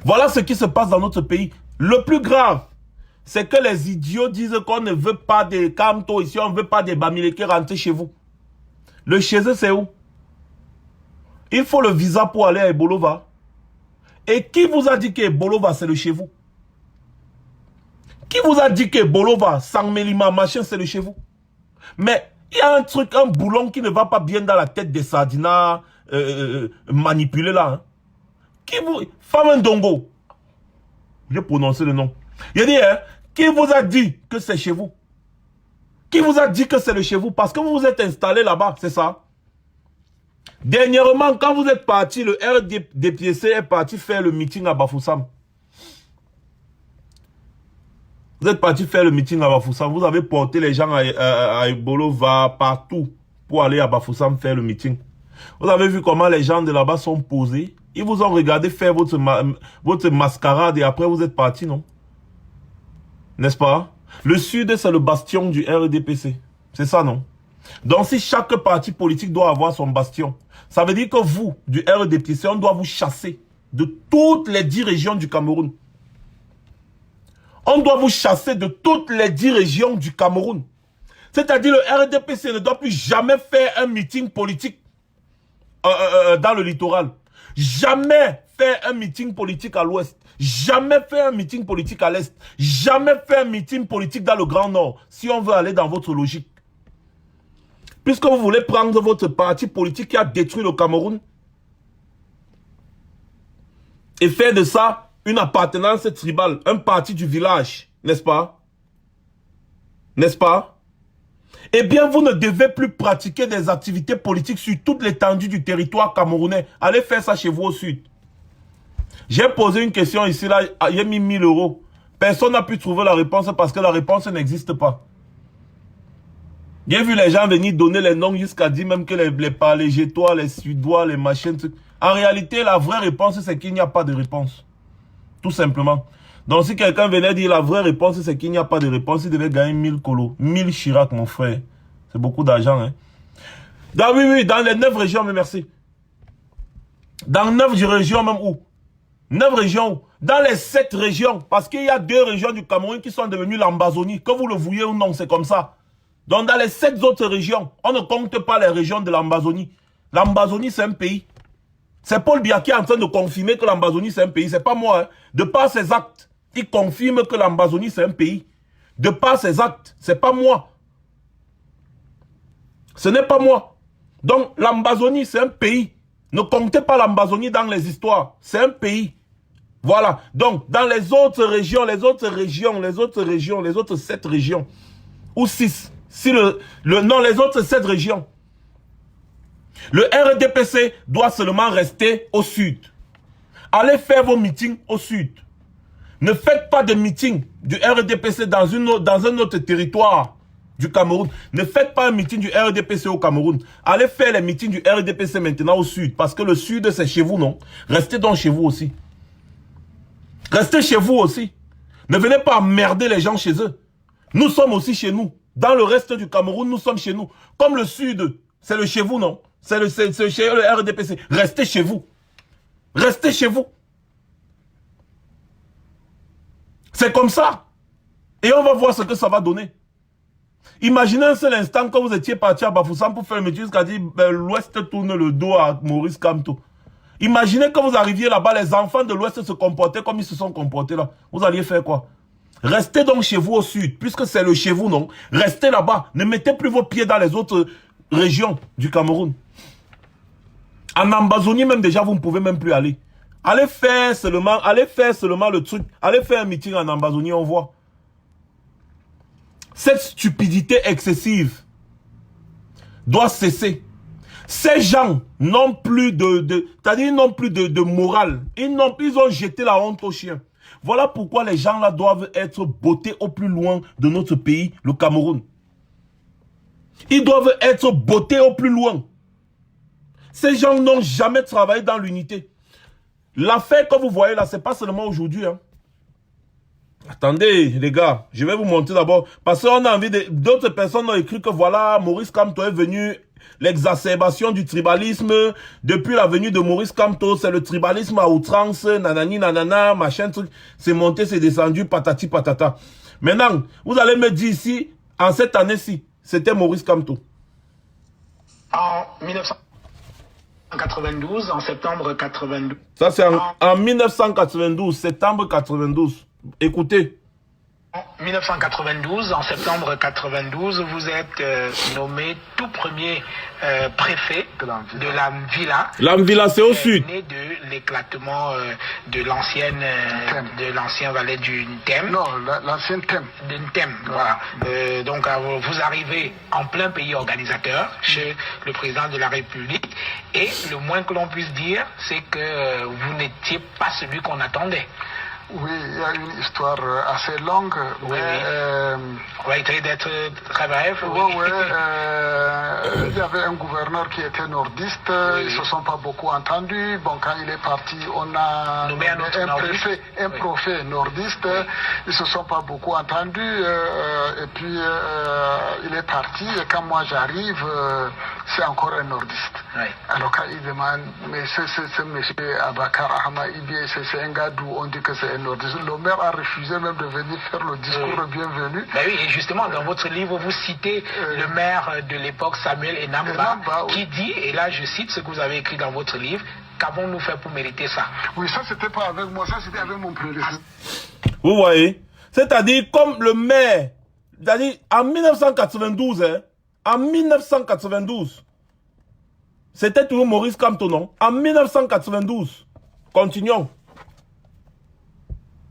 Voilà ce qui se passe dans notre pays. Le plus grave, c'est que les idiots disent qu'on ne veut pas des Kamto ici, on ne veut pas des Bamileke rentrer chez vous. Le chez eux, c'est où? Il faut le visa pour aller à Ebolova. Et qui vous a dit que Ebolova, c'est le chez vous? Qui vous a dit que Bolova, Sangmelima, machin, c'est le chez vous? Mais il y a un truc, un boulon qui ne va pas bien dans la tête des Sardinats manipulés là. Hein. Qui vous... Famendongo. J'ai prononcé le nom. Il dit, hein, qui vous a dit que c'est chez vous? Qui vous a dit que c'est le chez vous? Parce que vous vous êtes installé là-bas, c'est ça? Dernièrement, quand vous êtes parti, le RDPC est parti faire le meeting à Bafoussam. Vous êtes parti faire le meeting à Bafoussam. Vous avez porté les gens à Ebolova partout pour aller à Bafoussam faire le meeting. Vous avez vu comment les gens de là-bas sont posés. Ils vous ont regardé faire votre mascarade et après vous êtes parti, non? N'est-ce pas? Le Sud, c'est le bastion du RDPC. C'est ça, non? Donc si chaque parti politique doit avoir son bastion, ça veut dire que vous, du RDPC, on doit vous chasser de toutes les 10 régions du Cameroun. On doit vous chasser de toutes les 10 régions du Cameroun. C'est-à-dire le RDPC ne doit plus jamais faire un meeting politique dans le littoral. Jamais faire un meeting politique à l'ouest. Jamais faire un meeting politique à l'est. Jamais faire un meeting politique dans le Grand Nord. Si on veut aller dans votre logique. Puisque vous voulez prendre votre parti politique qui a détruit le Cameroun et faire de ça une appartenance tribale, un parti du village, n'est-ce pas? N'est-ce pas? Eh bien, vous ne devez plus pratiquer des activités politiques sur toute l'étendue du territoire camerounais. Allez faire ça chez vous au sud. J'ai posé une question ici, là, il y a mis 1000 €. Personne n'a pu trouver la réponse parce que la réponse n'existe pas. J'ai vu les gens venir donner les noms jusqu'à dire même que les Gétois, les Suédois, les machins, trucs. En réalité, la vraie réponse, c'est qu'il n'y a pas de réponse. Tout simplement. Donc, si quelqu'un venait dire la vraie réponse, c'est qu'il n'y a pas de réponse, il devait gagner 1000 colos. 1000 Chirac, mon frère. C'est beaucoup d'argent, hein. Oui, dans les 9 régions, mais merci. Dans 9 régions, même où? 9 régions où? Dans les 7 régions. Parce qu'il y a 2 régions du Cameroun qui sont devenues l'Ambazonie. Que vous le vouliez ou non, c'est comme ça. Donc, dans les 7 autres régions, on ne compte pas les régions de l'Ambazonie. L'Ambazonie, c'est un pays. C'est Paul Biya qui est en train de confirmer que l'Ambazonie c'est un pays. C'est pas moi. Hein. De par ses actes, il confirme que l'Ambazonie c'est un pays. De par ses actes, c'est pas moi. Ce n'est pas moi. Donc l'Ambazonie c'est un pays. Ne comptez pas l'Ambazonie dans les histoires. C'est un pays. Voilà. Donc dans les autres régions, les autres 7 régions, ou 6, si les autres 7 régions, le RDPC doit seulement rester au sud. Allez faire vos meetings au sud. Ne faites pas de meeting du RDPC dans un autre territoire du Cameroun. Ne faites pas un meeting du RDPC au Cameroun. Allez faire les meetings du RDPC maintenant au sud. Parce que le sud, c'est chez vous, non? Restez donc chez vous aussi. Restez chez vous aussi. Ne venez pas emmerder les gens chez eux. Nous sommes aussi chez nous. Dans le reste du Cameroun, nous sommes chez nous. Comme le sud, c'est le chez vous, non? C'est chez le RDPC. Restez chez vous. Restez chez vous. C'est comme ça. Et on va voir ce que ça va donner. Imaginez un seul instant quand vous étiez parti à Bafoussam pour faire le métier jusqu'à dire l'Ouest tourne le dos à Maurice Kamto. Imaginez quand vous arriviez là-bas, les enfants de l'Ouest se comportaient comme ils se sont comportés là. Vous alliez faire quoi? Restez donc chez vous au sud, puisque c'est le chez vous, non? Restez là-bas. Ne mettez plus vos pieds dans les autres régions du Cameroun. En Ambazonie, même déjà, vous ne pouvez même plus aller. Allez faire seulement le truc. Allez faire un meeting en Ambazonie, on voit. Cette stupidité excessive doit cesser. Ces gens n'ont plus de morale. Ils ont jeté la honte aux chiens. Voilà pourquoi les gens là doivent être bottés au plus loin de notre pays, le Cameroun. Ils doivent être bottés au plus loin. Ces gens n'ont jamais travaillé dans l'unité. L'affaire que vous voyez là, c'est pas seulement aujourd'hui. Hein. Attendez, les gars, je vais vous montrer d'abord. Parce qu'on a envie d'autres personnes ont écrit que voilà, Maurice Kamto est venu, l'exacerbation du tribalisme. Depuis la venue de Maurice Kamto, c'est le tribalisme à outrance, nanani, nanana, machin, truc. C'est monté, c'est descendu, patati, patata. Maintenant, vous allez me dire ici, en cette année-ci, c'était Maurice Kamto. En 1992, en septembre 92. Ça, c'est en 1992, septembre 92. Écoutez. En 1992, en septembre 92, vous êtes nommé tout premier préfet de l'Amvila. L'Amvila, c'est au sud. Né de l'éclatement de l'ancien valet du Ntem. Non, l'ancien Ntem. De Ntem, voilà. Donc vous arrivez en plein pays organisateur chez le président de la République et le moins que l'on puisse dire, c'est que vous n'étiez pas celui qu'on attendait. Oui, il y a une histoire assez longue. Oui, on va essayer d'être très bref. Oui, il y avait un gouverneur qui était nordiste. Ils ne se sont pas beaucoup entendus. Bon, quand il est parti, on a nommé un préfet nordiste. Ils ne se sont pas beaucoup entendus. Et puis, il est parti. Et quand moi j'arrive, c'est encore un nordiste. Oui. Alors quand il demande, mais c'est monsieur Abakar Ahmad Ibi, c'est un gars d'où on dit que c'est un nordiste. Le maire a refusé même de venir faire le discours de bienvenue. Ben oui, et justement, dans votre livre, vous citez le maire de l'époque, Samuel Enamba, qui dit, et là je cite ce que vous avez écrit dans votre livre, qu'avons-nous fait pour mériter ça? Oui, ça c'était pas avec moi, ça c'était avec mon prédécesseur. Vous voyez? C'est-à-dire, comme le maire, c'est-à-dire en 1992, hein, en 1992, c'était toujours Maurice Kamto, non? En 1992. Continuons.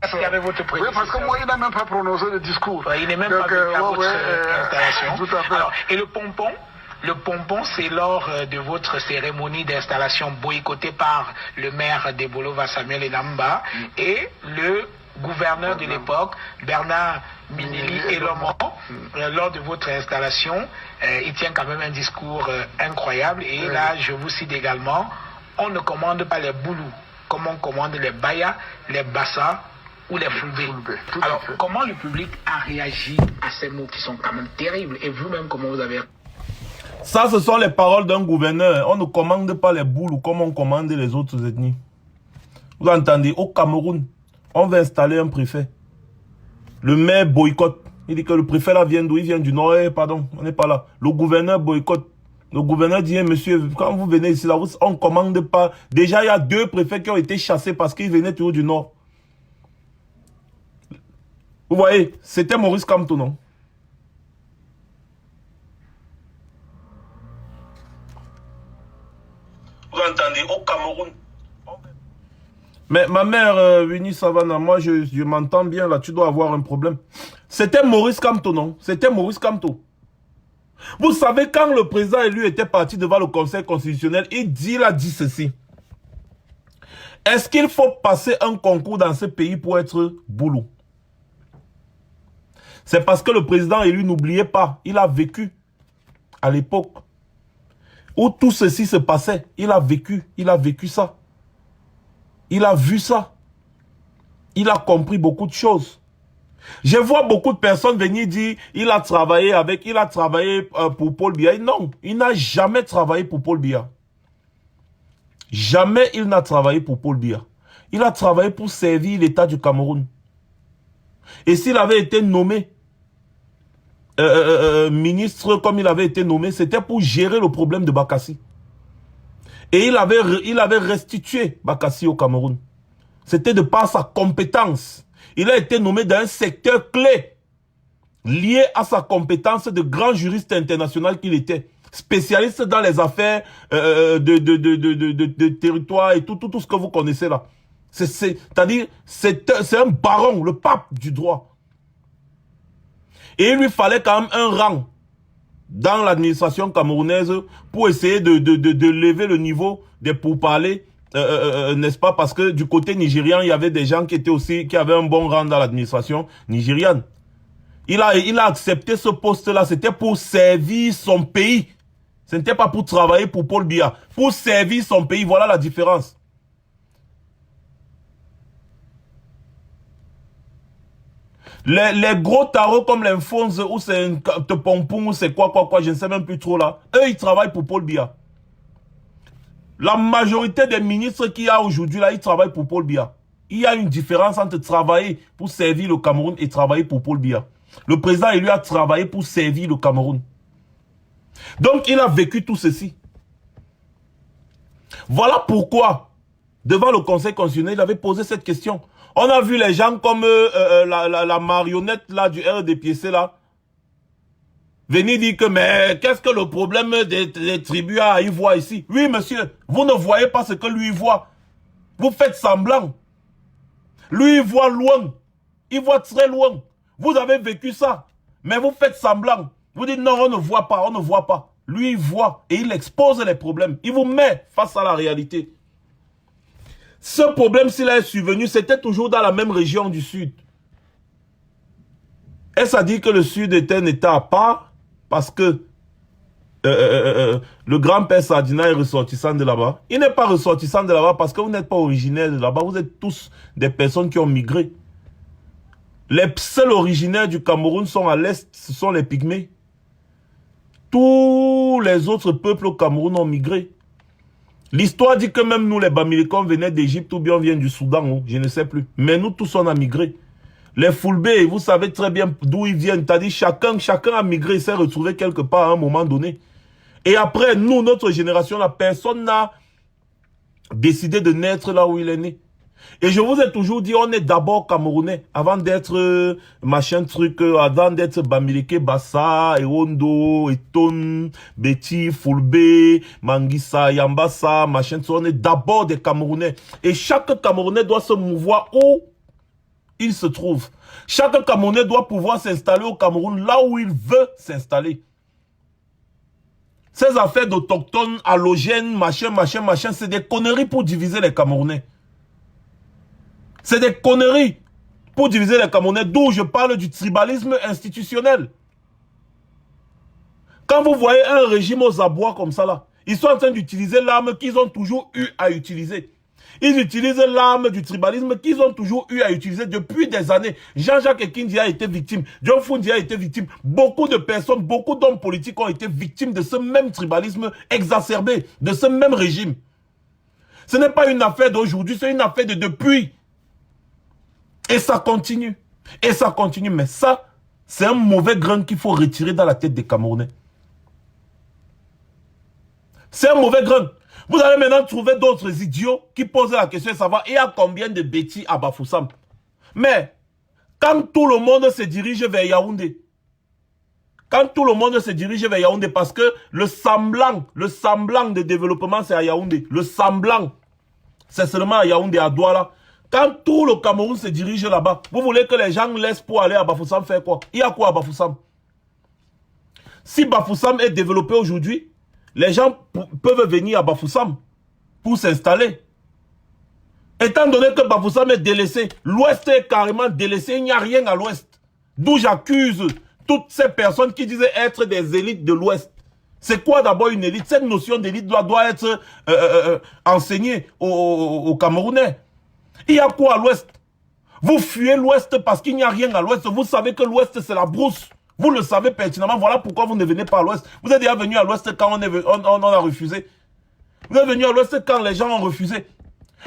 Est-ce qu'il y avait votre prédécesseur? Oui, parce que moi, il n'a même pas prononcé le discours. Il n'est même pas venu à votre installation. Tout à fait. Alors, et le pompon? Le pompon, c'est lors de votre cérémonie d'installation boycottée par le maire de Bolova, Samuel Enamba, et le gouverneur de l'époque, Bernard Minili Elomo, lors de votre installation, il tient quand même un discours incroyable. Et là, je vous cite également, on ne commande pas les boulous, comme on commande les bayas, les bassas ou les foulbés. Alors, comment le public a réagi à ces mots qui sont quand même terribles? Et vous-même, comment vous avez... Ça, ce sont les paroles d'un gouverneur. On ne commande pas les boulous comme on commande les autres ethnies. Vous entendez? Au Cameroun, on va installer un préfet. Le maire boycotte. Il dit que le préfet là vient d'où? Il vient du nord. Pardon, on n'est pas là. Le gouverneur boycotte. Le gouverneur dit, monsieur, quand vous venez ici, là, on ne commande pas. Déjà, il y a 2 préfets qui ont été chassés parce qu'ils venaient toujours du nord. Vous voyez, c'était Maurice Kamto, non? Vous entendez, au Cameroun. Mais ma mère, Winnie Savannah, moi, je m'entends bien là, tu dois avoir un problème. C'était Maurice Kamto, non? C'était Maurice Kamto. Vous savez, quand le président élu était parti devant le Conseil constitutionnel, il a dit ceci. Est-ce qu'il faut passer un concours dans ce pays pour être boulot? C'est parce que le président élu, n'oubliez pas, il a vécu à l'époque où tout ceci se passait. Il a vécu ça. Il a vu ça. Il a compris beaucoup de choses. Je vois beaucoup de personnes venir dire il a travaillé pour Paul Biya. Non, il n'a jamais travaillé pour Paul Biya. Jamais il n'a travaillé pour Paul Biya. Il a travaillé pour servir l'État du Cameroun. Et s'il avait été nommé ministre comme il avait été nommé, c'était pour gérer le problème de Bakassi. Et il avait restitué Bakassi au Cameroun. C'était de par sa compétence. Il a été nommé dans un secteur clé, lié à sa compétence de grand juriste international qu'il était. Spécialiste dans les affaires de territoire et tout ce que vous connaissez là. C'est-à-dire, c'est un baron, le pape du droit. Et il lui fallait quand même un rang dans l'administration camerounaise pour essayer de lever le niveau des pourparlers, n'est-ce pas? Parce que du côté nigérian, il y avait des gens qui avaient un bon rang dans l'administration nigériane. Il a accepté ce poste-là, c'était pour servir son pays. Ce n'était pas pour travailler pour Paul Biya. Pour servir son pays, voilà la différence. Les gros tarots comme l'Infonse ou c'est un Pompon ou c'est quoi, je ne sais même plus trop là. Eux, ils travaillent pour Paul Biya. La majorité des ministres qu'il y a aujourd'hui là, ils travaillent pour Paul Biya. Il y a une différence entre travailler pour servir le Cameroun et travailler pour Paul Biya. Le président, il lui a travaillé pour servir le Cameroun. Donc, il a vécu tout ceci. Voilà pourquoi, devant le Conseil constitutionnel, il avait posé cette question. On a vu les gens comme la marionnette là, du RDPC là, venir dire que, mais qu'est-ce que le problème des tribus à y voir ici? Oui, monsieur, vous ne voyez pas ce que lui voit. Vous faites semblant. Lui, il voit loin. Il voit très loin. Vous avez vécu ça. Mais vous faites semblant. Vous dites non, on ne voit pas, on ne voit pas. Lui, il voit et il expose les problèmes. Il vous met face à la réalité. Ce problème, s'il est survenu, c'était toujours dans la même région du Sud. Est-ce à dire que le Sud était un État à part parce que le grand-père Sardina est ressortissant de là-bas? Il n'est pas ressortissant de là-bas parce que vous n'êtes pas originaire de là-bas. Vous êtes tous des personnes qui ont migré. Les seuls originaires du Cameroun sont à l'Est, ce sont les Pygmées. Tous les autres peuples au Cameroun ont migré. L'histoire dit que même nous, les Bamilikons, venaient d'Égypte ou bien on vient du Soudan, je ne sais plus. Mais nous tous, on a migré. Les Foulbés, vous savez très bien d'où ils viennent. C'est-à-dire chacun a migré, il s'est retrouvé quelque part à un moment donné. Et après, nous, notre génération, la personne n'a décidé de naître là où il est né. Et je vous ai toujours dit, on est d'abord Camerounais, avant d'être machin truc, avant d'être Bamileke, Bassa, Ewondo, Eton, Beti, Foulbé, Manguissa, Yambassa, machin truc, on est d'abord des Camerounais. Et chaque Camerounais doit se mouvoir où il se trouve. Chaque Camerounais doit pouvoir s'installer au Cameroun là où il veut s'installer. Ces affaires d'autochtones, halogènes, machin, c'est des conneries pour diviser les Camerounais. C'est des conneries pour diviser les Camerounais, d'où je parle du tribalisme institutionnel. Quand vous voyez un régime aux abois comme ça là, ils sont en train d'utiliser l'arme qu'ils ont toujours eu à utiliser. Ils utilisent l'arme du tribalisme qu'ils ont toujours eu à utiliser depuis des années. Jean-Jacques Ekindji a été victime, John Fundi a été victime. Beaucoup de personnes, beaucoup d'hommes politiques ont été victimes de ce même tribalisme exacerbé, de ce même régime. Ce n'est pas une affaire d'aujourd'hui, c'est une affaire de depuis. Et ça continue. Et ça continue. Mais ça, c'est un mauvais grain qu'il faut retirer dans la tête des Camerounais. C'est un mauvais grain. Vous allez maintenant trouver d'autres idiots qui posent la question de savoir il y a combien de bêtis à Bafoussam. Mais, quand tout le monde se dirige vers Yaoundé, parce que le semblant de développement, c'est à Yaoundé. Le semblant, c'est seulement à Yaoundé, à Douala. Quand tout le Cameroun se dirige là-bas, vous voulez que les gens laissent pour aller à Bafoussam faire quoi? Il y a quoi à Bafoussam? Si Bafoussam est développé aujourd'hui, les gens peuvent venir à Bafoussam pour s'installer. Étant donné que Bafoussam est délaissé, l'Ouest est carrément délaissé, il n'y a rien à l'Ouest. D'où j'accuse toutes ces personnes qui disaient être des élites de l'Ouest. C'est quoi d'abord une élite? Cette notion d'élite doit être enseignée aux Camerounais. Il y a quoi à l'Ouest? Vous fuyez l'Ouest parce qu'il n'y a rien à l'Ouest. Vous savez que l'Ouest c'est la brousse. Vous le savez pertinemment. Voilà pourquoi vous ne venez pas à l'Ouest. Vous êtes déjà venu à l'Ouest quand on a refusé. Vous êtes venu à l'Ouest quand les gens ont refusé.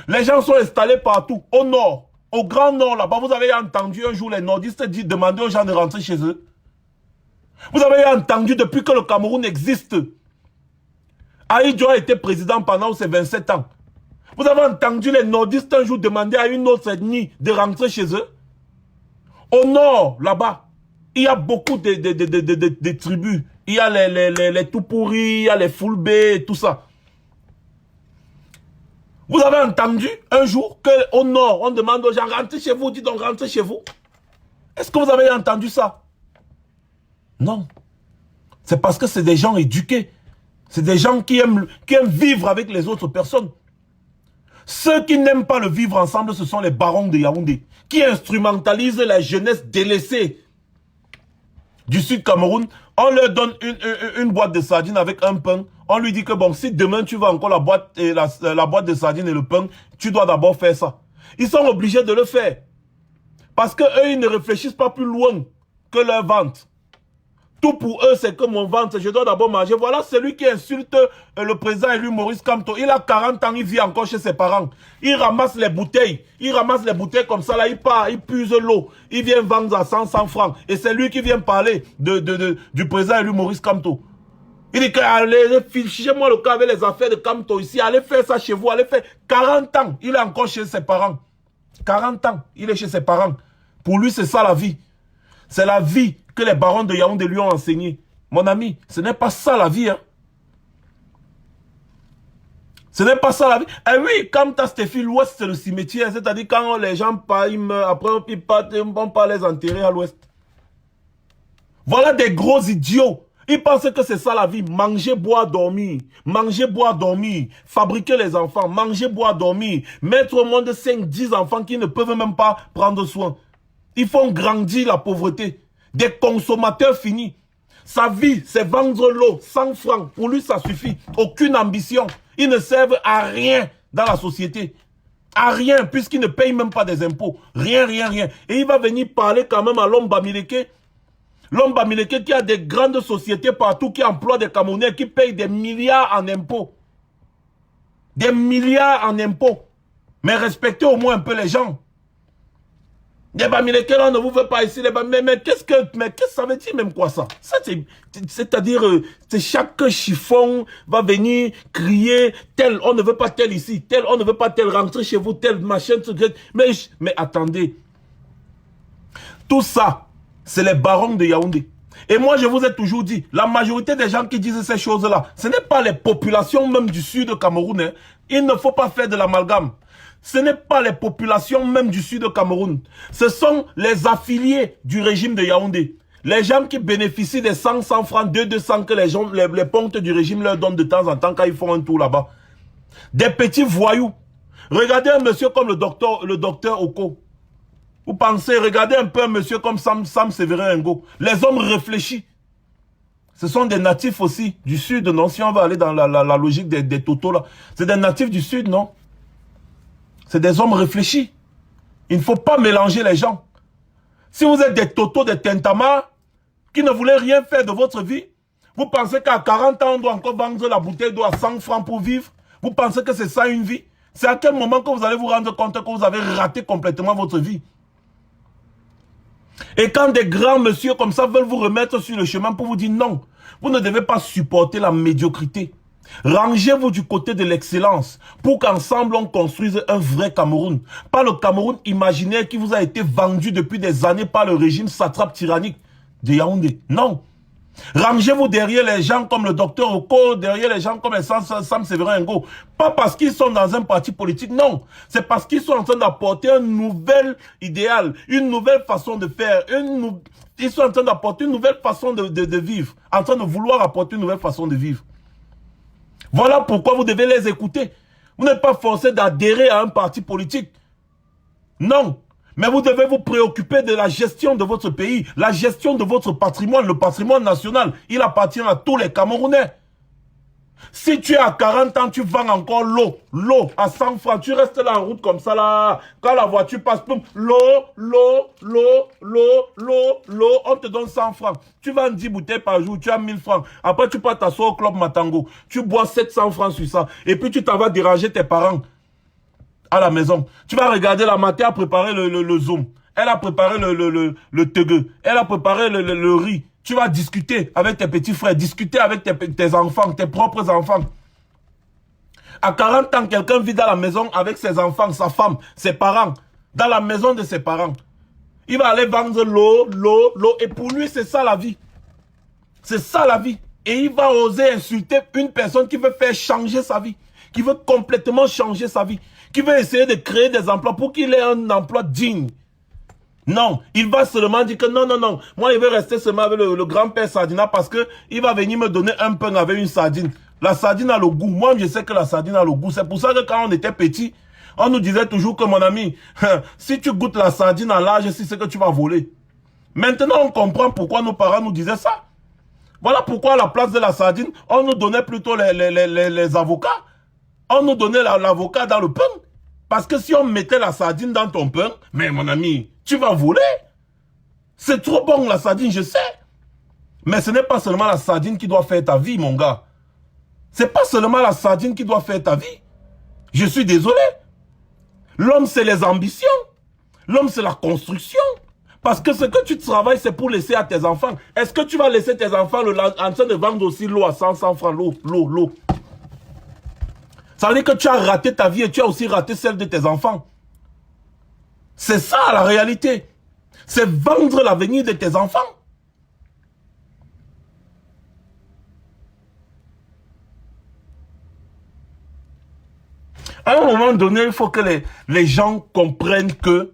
Les gens sont installés partout. Au nord, au grand nord là-bas. Vous avez entendu un jour les nordistes demander aux gens de rentrer chez eux. Vous avez entendu depuis que le Cameroun existe. Aïdjo a été président pendant ses 27 ans. Vous avez entendu les nordistes un jour demander à une autre ethnie de rentrer chez eux? Au nord, là-bas, il y a beaucoup de tribus. Il y a les tout pourris, il y a les Fulbé, tout ça. Vous avez entendu un jour qu'au nord, on demande aux gens, rentrez chez vous, dis donc, rentrez chez vous. Est-ce que vous avez entendu ça? Non. C'est parce que c'est des gens éduqués. C'est des gens qui aiment vivre avec les autres personnes. Ceux qui n'aiment pas le vivre ensemble, ce sont les barons de Yaoundé, qui instrumentalisent la jeunesse délaissée du Sud Cameroun. On leur donne une boîte de sardines avec un pain. On lui dit que bon, si demain tu vas encore la boîte de sardines et le pain, tu dois d'abord faire ça. Ils sont obligés de le faire. Parce que eux, ils ne réfléchissent pas plus loin que leur vente. Tout pour eux, c'est que mon ventre, je dois d'abord manger. Voilà celui qui insulte le président élu Maurice Kamto. Il a 40 ans, il vit encore chez ses parents. Il ramasse les bouteilles. Il ramasse les bouteilles comme ça, là, il part, il puise l'eau. Il vient vendre à 100 francs. Et c'est lui qui vient parler du président élu Maurice Kamto. Il dit que allez, fichez-moi le cas avec les affaires de Kamto ici. Allez faire ça chez vous, allez faire 40 ans. Il est encore chez ses parents. 40 ans, il est chez ses parents. Pour lui, c'est ça la vie. C'est la vie que les barons de Yaoundé lui ont enseigné. Mon ami, ce n'est pas ça la vie. Hein. Ce n'est pas ça la vie. Eh oui, comme tu as Stéphie, l'ouest c'est le cimetière. C'est-à-dire quand les gens partent, ils meurent, après ils partent, on ne peut pas les enterrer à l'ouest. Voilà des gros idiots. Ils pensent que c'est ça la vie. Manger, boire, dormir. Manger, boire, dormir. Fabriquer les enfants. Manger, boire, dormir. Mettre au monde 5-10 enfants qui ne peuvent même pas prendre soin. Ils font grandir la pauvreté. Des consommateurs finis. Sa vie, c'est vendre l'eau, 100 francs. Pour lui, ça suffit. Aucune ambition. Ils ne servent à rien dans la société. À rien, puisqu'ils ne payent même pas des impôts. Rien, rien, rien. Et il va venir parler quand même à l'homme Bamileke. L'homme Bamileke qui a des grandes sociétés partout, qui emploie des Camerounais, qui payent des milliards en impôts. Des milliards en impôts. Mais respectez au moins un peu les gens. Les Bamileke, là, on ne vous veut pas ici. Mais qu'est-ce que ça veut dire même quoi ça? Ça c'est-à-dire, chaque chiffon va venir crier, tel, on ne veut pas tel ici, tel, on ne veut pas tel, rentrer chez vous, tel, machin, mais attendez. Tout ça, c'est les barons de Yaoundé. Et moi, je vous ai toujours dit, la majorité des gens qui disent ces choses-là, ce n'est pas les populations même du sud Cameroun. Hein. Il ne faut pas faire de l'amalgame. Ce n'est pas les populations même du sud Cameroun. Ce sont les affiliés du régime de Yaoundé. Les gens qui bénéficient des 100 francs, 200 que les pontes du régime leur donnent de temps en temps quand ils font un tour là-bas. Des petits voyous. Regardez un monsieur comme le docteur Oko. Vous pensez, regardez un peu un monsieur comme Sam Séverin Ngo. Les hommes réfléchis. Ce sont des natifs aussi du sud, non? Si on va aller dans la logique des totos là. C'est des natifs du sud, non? C'est des hommes réfléchis. Il ne faut pas mélanger les gens. Si vous êtes des totos, des tintamas, qui ne voulez rien faire de votre vie, vous pensez qu'à 40 ans, on doit encore vendre la bouteille d'eau à 100 francs pour vivre? Vous pensez que c'est ça une vie? C'est à quel moment que vous allez vous rendre compte que vous avez raté complètement votre vie? Et quand des grands messieurs comme ça veulent vous remettre sur le chemin pour vous dire non, vous ne devez pas supporter la médiocrité. Rangez-vous du côté de l'excellence pour qu'ensemble on construise un vrai Cameroun. Pas le Cameroun imaginaire qui vous a été vendu depuis des années par le régime satrape tyrannique de Yaoundé. Non. Rangez-vous derrière les gens comme le docteur Oko, derrière les gens comme Sam Séverin Ngo. Pas parce qu'ils sont dans un parti politique, non. C'est parce qu'ils sont en train d'apporter un nouvel idéal, une nouvelle façon de faire, ils sont en train d'apporter une nouvelle façon de vivre, en train de vouloir apporter une nouvelle façon de vivre. Voilà pourquoi vous devez les écouter. Vous n'êtes pas forcé d'adhérer à un parti politique. Non. Mais vous devez vous préoccuper de la gestion de votre pays, la gestion de votre patrimoine, le patrimoine national. Il appartient à tous les Camerounais. Si tu es à 40 ans, tu vends encore l'eau à 100 francs. Tu restes là en route comme ça là. Quand la voiture passe, l'eau, on te donne 100 francs. Tu vends 10 bouteilles par jour, tu as 1000 francs. Après, tu pars t'asseoir au club Matango. Tu bois 700 francs sur ça. Et puis, tu t'en vas déranger tes parents à la maison. Tu vas regarder la matin, a préparé le zoom. Elle a préparé le tegue. Elle a préparé le riz. Tu vas discuter avec tes petits frères, discuter avec tes enfants, tes propres enfants. À 40 ans, quelqu'un vit dans la maison avec ses enfants, sa femme, ses parents, dans la maison de ses parents. Il va aller vendre l'eau. Et pour lui, c'est ça la vie. C'est ça la vie. Et il va oser insulter une personne qui veut faire changer sa vie. Qui veut complètement changer sa vie. Qui veut essayer de créer des emplois pour qu'il ait un emploi digne. Non, il va seulement dire que non. Moi, il veut rester seulement avec le grand-père Sardina parce que il va venir me donner un pain avec une sardine. La sardine a le goût. Moi, je sais que la sardine a le goût. C'est pour ça que quand on était petit, on nous disait toujours que mon ami, si tu goûtes la sardine à l'âge, c'est que tu vas voler. Maintenant, on comprend pourquoi nos parents nous disaient ça. Voilà pourquoi à la place de la sardine, on nous donnait plutôt les avocats. On nous donnait l'avocat dans le pain. Parce que si on mettait la sardine dans ton pain, mais mon ami, tu vas voler. C'est trop bon la sardine, je sais. Mais ce n'est pas seulement la sardine qui doit faire ta vie, mon gars. C'est pas seulement la sardine qui doit faire ta vie. Je suis désolé. L'homme, c'est les ambitions. L'homme, c'est la construction. Parce que ce que tu travailles, c'est pour laisser à tes enfants. Est-ce que tu vas laisser tes enfants en train de vendre aussi l'eau à 100 francs, l'eau. Ça veut dire que tu as raté ta vie et tu as aussi raté celle de tes enfants. C'est ça la réalité. C'est vendre l'avenir de tes enfants. À un moment donné, il faut que les gens comprennent que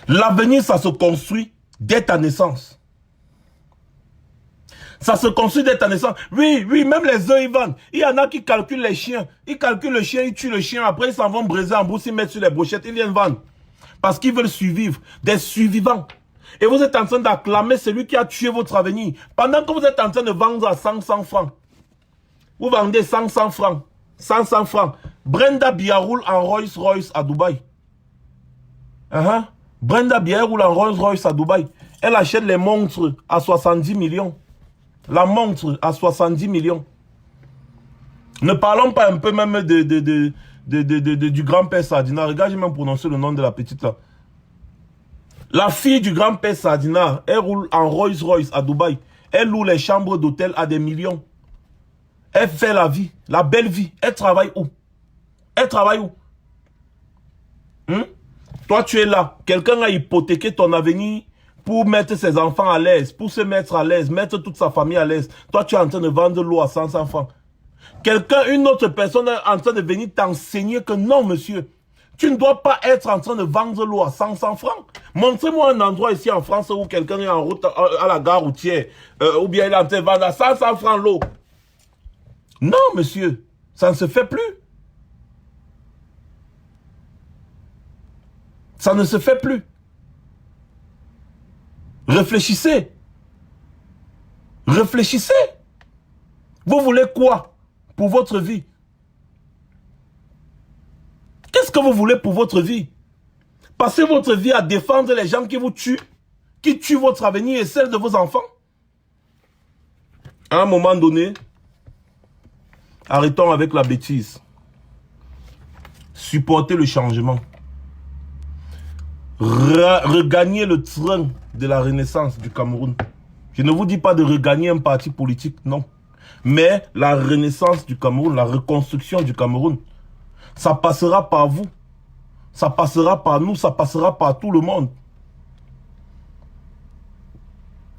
l'avenir, ça se construit dès ta naissance. Ça se construit dès ta naissance. Oui, même les œufs, ils vendent. Il y en a qui calculent les chiens. Ils calculent le chien, ils tuent le chien. Après, ils s'en vont briser en bourse, ils mettent sur les brochettes, ils viennent vendre. Parce qu'ils veulent survivre. Des survivants. Et vous êtes en train d'acclamer celui qui a tué votre avenir. Pendant que vous êtes en train de vendre à 100 francs. Vous vendez 100 francs. 100 francs. Brenda Biya roule en Rolls Royce à Dubaï. Brenda Biya roule en Rolls Royce à Dubaï. Elle achète les montres à 70 millions. La montre à 70 millions. Ne parlons pas un peu même du grand-père Sardina. Regarde, j'ai même prononcé le nom de la petite là. La fille du grand-père Sardina, elle roule en Rolls Royce à Dubaï. Elle loue les chambres d'hôtel à des millions. Elle fait la vie, la belle vie. Elle travaille où? Elle travaille où? Toi, tu es là. Quelqu'un a hypothéqué ton avenir pour mettre ses enfants à l'aise, pour se mettre à l'aise, mettre toute sa famille à l'aise. Toi, tu es en train de vendre l'eau à 100 francs. Quelqu'un, une autre personne est en train de venir t'enseigner que non, monsieur, tu ne dois pas être en train de vendre l'eau à 100 francs. Montrez-moi un endroit ici en France où quelqu'un est en route à la gare routière, ou bien il est en train de vendre à 100 francs l'eau. Non, monsieur, ça ne se fait plus. Ça ne se fait plus. Réfléchissez. Réfléchissez. Vous voulez quoi pour votre vie? Qu'est-ce que vous voulez pour votre vie? Passez votre vie à défendre les gens qui vous tuent, qui tuent votre avenir et celle de vos enfants. À un moment donné, arrêtons avec la bêtise. Supportez le changement. Regagner le train de la renaissance du Cameroun. Je ne vous dis pas de regagner un parti politique, non. Mais la renaissance du Cameroun, la reconstruction du Cameroun, ça passera par vous. Ça passera par nous, ça passera par tout le monde.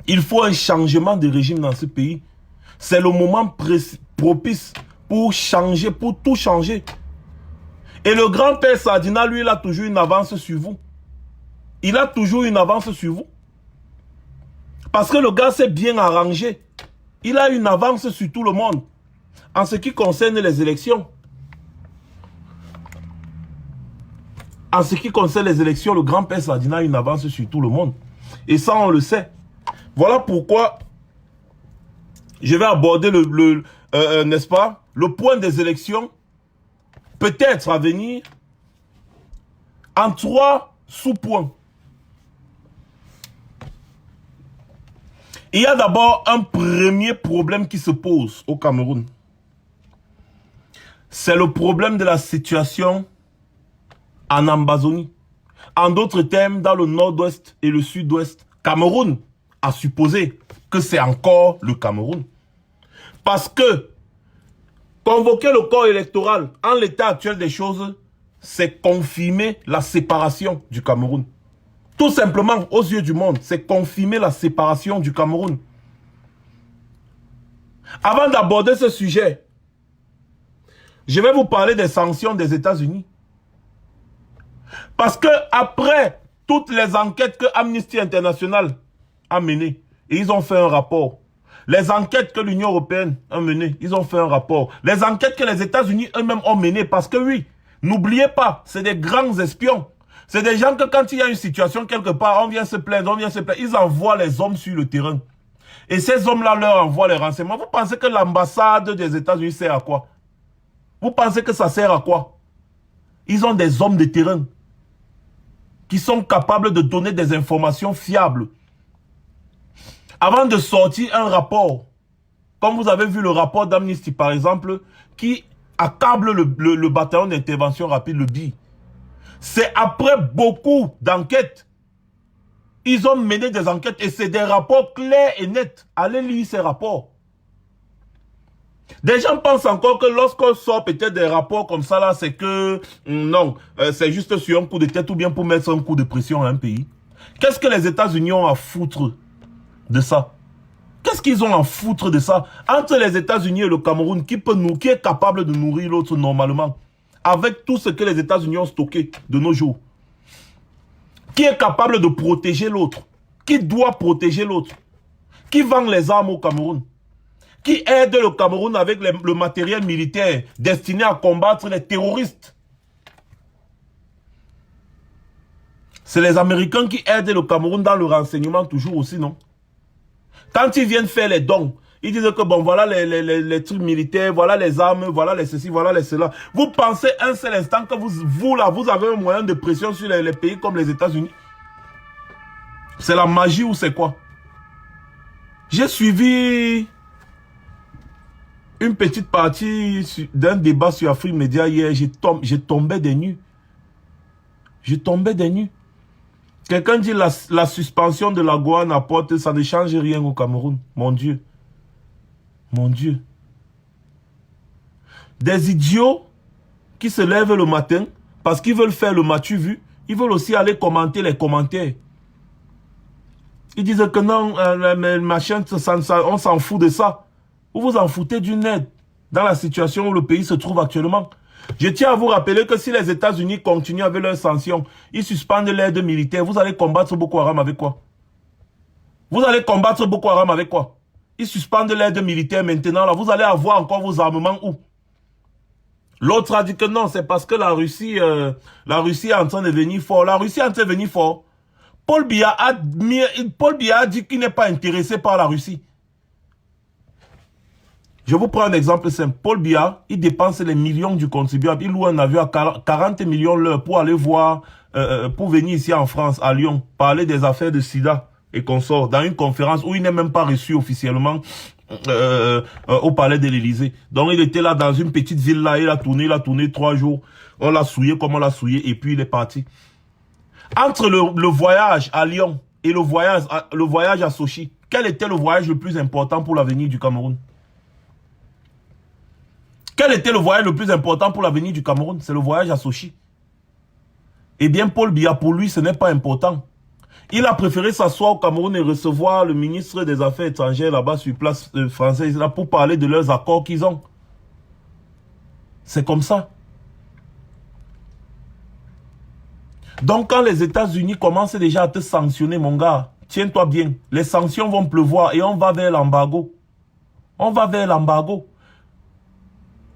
Il faut un changement de régime dans ce pays. C'est le moment propice pour changer, pour tout changer. Et le grand-père Sardina, lui, il a toujours une avance sur vous. Il a toujours une avance sur vous. Parce que le gars s'est bien arrangé. Il a une avance sur tout le monde. En ce qui concerne les élections. En ce qui concerne les élections, le grand-père Sardina a une avance sur tout le monde. Et ça, on le sait. Voilà pourquoi je vais aborder n'est-ce pas, le point des élections, peut-être à venir, en 3 sous-points. Il y a d'abord un premier problème qui se pose au Cameroun. C'est le problème de la situation en Ambazonie. En d'autres termes, dans le nord-ouest et le sud-ouest, Cameroun a supposé que c'est encore le Cameroun. Parce que convoquer le corps électoral en l'état actuel des choses, c'est confirmer la séparation du Cameroun. Tout simplement, aux yeux du monde, c'est confirmer la séparation du Cameroun. Avant d'aborder ce sujet, je vais vous parler des sanctions des États-Unis. Parce que après toutes les enquêtes que Amnesty International a menées, et ils ont fait un rapport. Les enquêtes que l'Union européenne a menées, ils ont fait un rapport. Les enquêtes que les États-Unis eux-mêmes ont menées, parce que oui, n'oubliez pas, c'est des grands espions. C'est des gens que quand il y a une situation quelque part, on vient se plaindre, ils envoient les hommes sur le terrain. Et ces hommes-là leur envoient les renseignements. Vous pensez que l'ambassade des États-Unis sert à quoi? Vous pensez que ça sert à quoi? Ils ont des hommes de terrain qui sont capables de donner des informations fiables. Avant de sortir un rapport, comme vous avez vu le rapport d'Amnesty par exemple, qui accable le bataillon d'intervention rapide, le BI. C'est après beaucoup d'enquêtes. Ils ont mené des enquêtes et c'est des rapports clairs et nets. Allez lire ces rapports. Des gens pensent encore que lorsqu'on sort peut-être des rapports comme ça, là, c'est que non, c'est juste sur un coup de tête ou bien pour mettre un coup de pression à un pays. Qu'est-ce que les États-Unis ont à foutre de ça? Qu'est-ce qu'ils ont à foutre de ça? Entre les États-Unis et le Cameroun, qui est capable de nourrir l'autre normalement? Avec tout ce que les États-Unis ont stocké de nos jours. Qui est capable de protéger l'autre? Qui doit protéger l'autre? Qui vend les armes au Cameroun? Qui aide le Cameroun avec le matériel militaire destiné à combattre les terroristes? C'est les Américains qui aident le Cameroun dans le renseignement toujours aussi, non? Quand ils viennent faire les dons, ils disent que bon, voilà les trucs militaires, voilà les armes, voilà les ceci, voilà les cela. Vous pensez un seul instant que vous avez un moyen de pression sur les pays comme les États-Unis? C'est la magie ou c'est quoi? J'ai suivi une petite partie d'un débat sur Afrique Média hier. J'ai tombé des nues. J'ai tombé des nues. Quelqu'un dit la suspension de la Goa n'apporte, ça ne change rien au Cameroun. Mon Dieu. Mon Dieu. Des idiots qui se lèvent le matin parce qu'ils veulent faire le matu vu. Ils veulent aussi aller commenter les commentaires. Ils disent que non, machin, on s'en fout de ça. Vous vous en foutez d'une aide dans la situation où le pays se trouve actuellement. Je tiens à vous rappeler que si les États-Unis continuent avec leurs sanctions, ils suspendent l'aide militaire, vous allez combattre Boko Haram avec quoi? Vous allez combattre Boko Haram avec quoi? Ils suspendent l'aide militaire maintenant, là, vous allez avoir encore vos armements où? L'autre a dit que non, c'est parce que la Russie est en train de venir fort. La Russie est en train de venir fort. Paul Biya a dit qu'il n'est pas intéressé par la Russie. Je vous prends un exemple simple. Paul Biya, il dépense les millions du contribuable. Il loue un avion à 40 millions l'heure pour aller voir, pour venir ici en France, à Lyon, parler des affaires de sida et consorts, dans une conférence où il n'est même pas reçu officiellement au palais de l'Élysée. Donc il était là dans une petite ville là, il a tourné 3 jours. On l'a souillé comme on l'a souillé et puis il est parti. Entre le voyage à Lyon et le voyage à Sochi, quel était le voyage le plus important pour l'avenir du Cameroun? Quel était le voyage le plus important pour l'avenir du Cameroun? C'est le voyage à Sochi. Eh bien, Paul Biya, pour lui, ce n'est pas important. Il a préféré s'asseoir au Cameroun et recevoir le ministre des Affaires étrangères là-bas sur place française là, pour parler de leurs accords qu'ils ont. C'est comme ça. Donc, quand les États-Unis commencent déjà à te sanctionner, mon gars, tiens-toi bien. Les sanctions vont pleuvoir et on va vers l'embargo. On va vers l'embargo.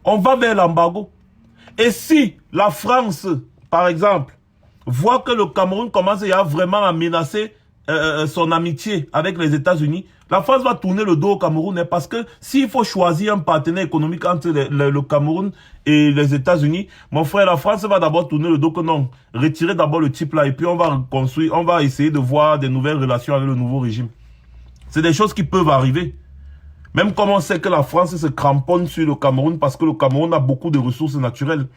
On va vers l'embargo. Et si la France, par exemple, voit que le Cameroun commence à vraiment à menacer son amitié avec les États-Unis, la France va tourner le dos au Cameroun. Parce que s'il faut choisir un partenaire économique entre le Cameroun et les États-Unis, mon frère, la France va d'abord tourner le dos que non. Retirer d'abord le type là et puis on va reconstruire, on va essayer de voir des nouvelles relations avec le nouveau régime. C'est des choses qui peuvent arriver. Même comme on sait que la France se cramponne sur le Cameroun parce que le Cameroun a beaucoup de ressources naturelles.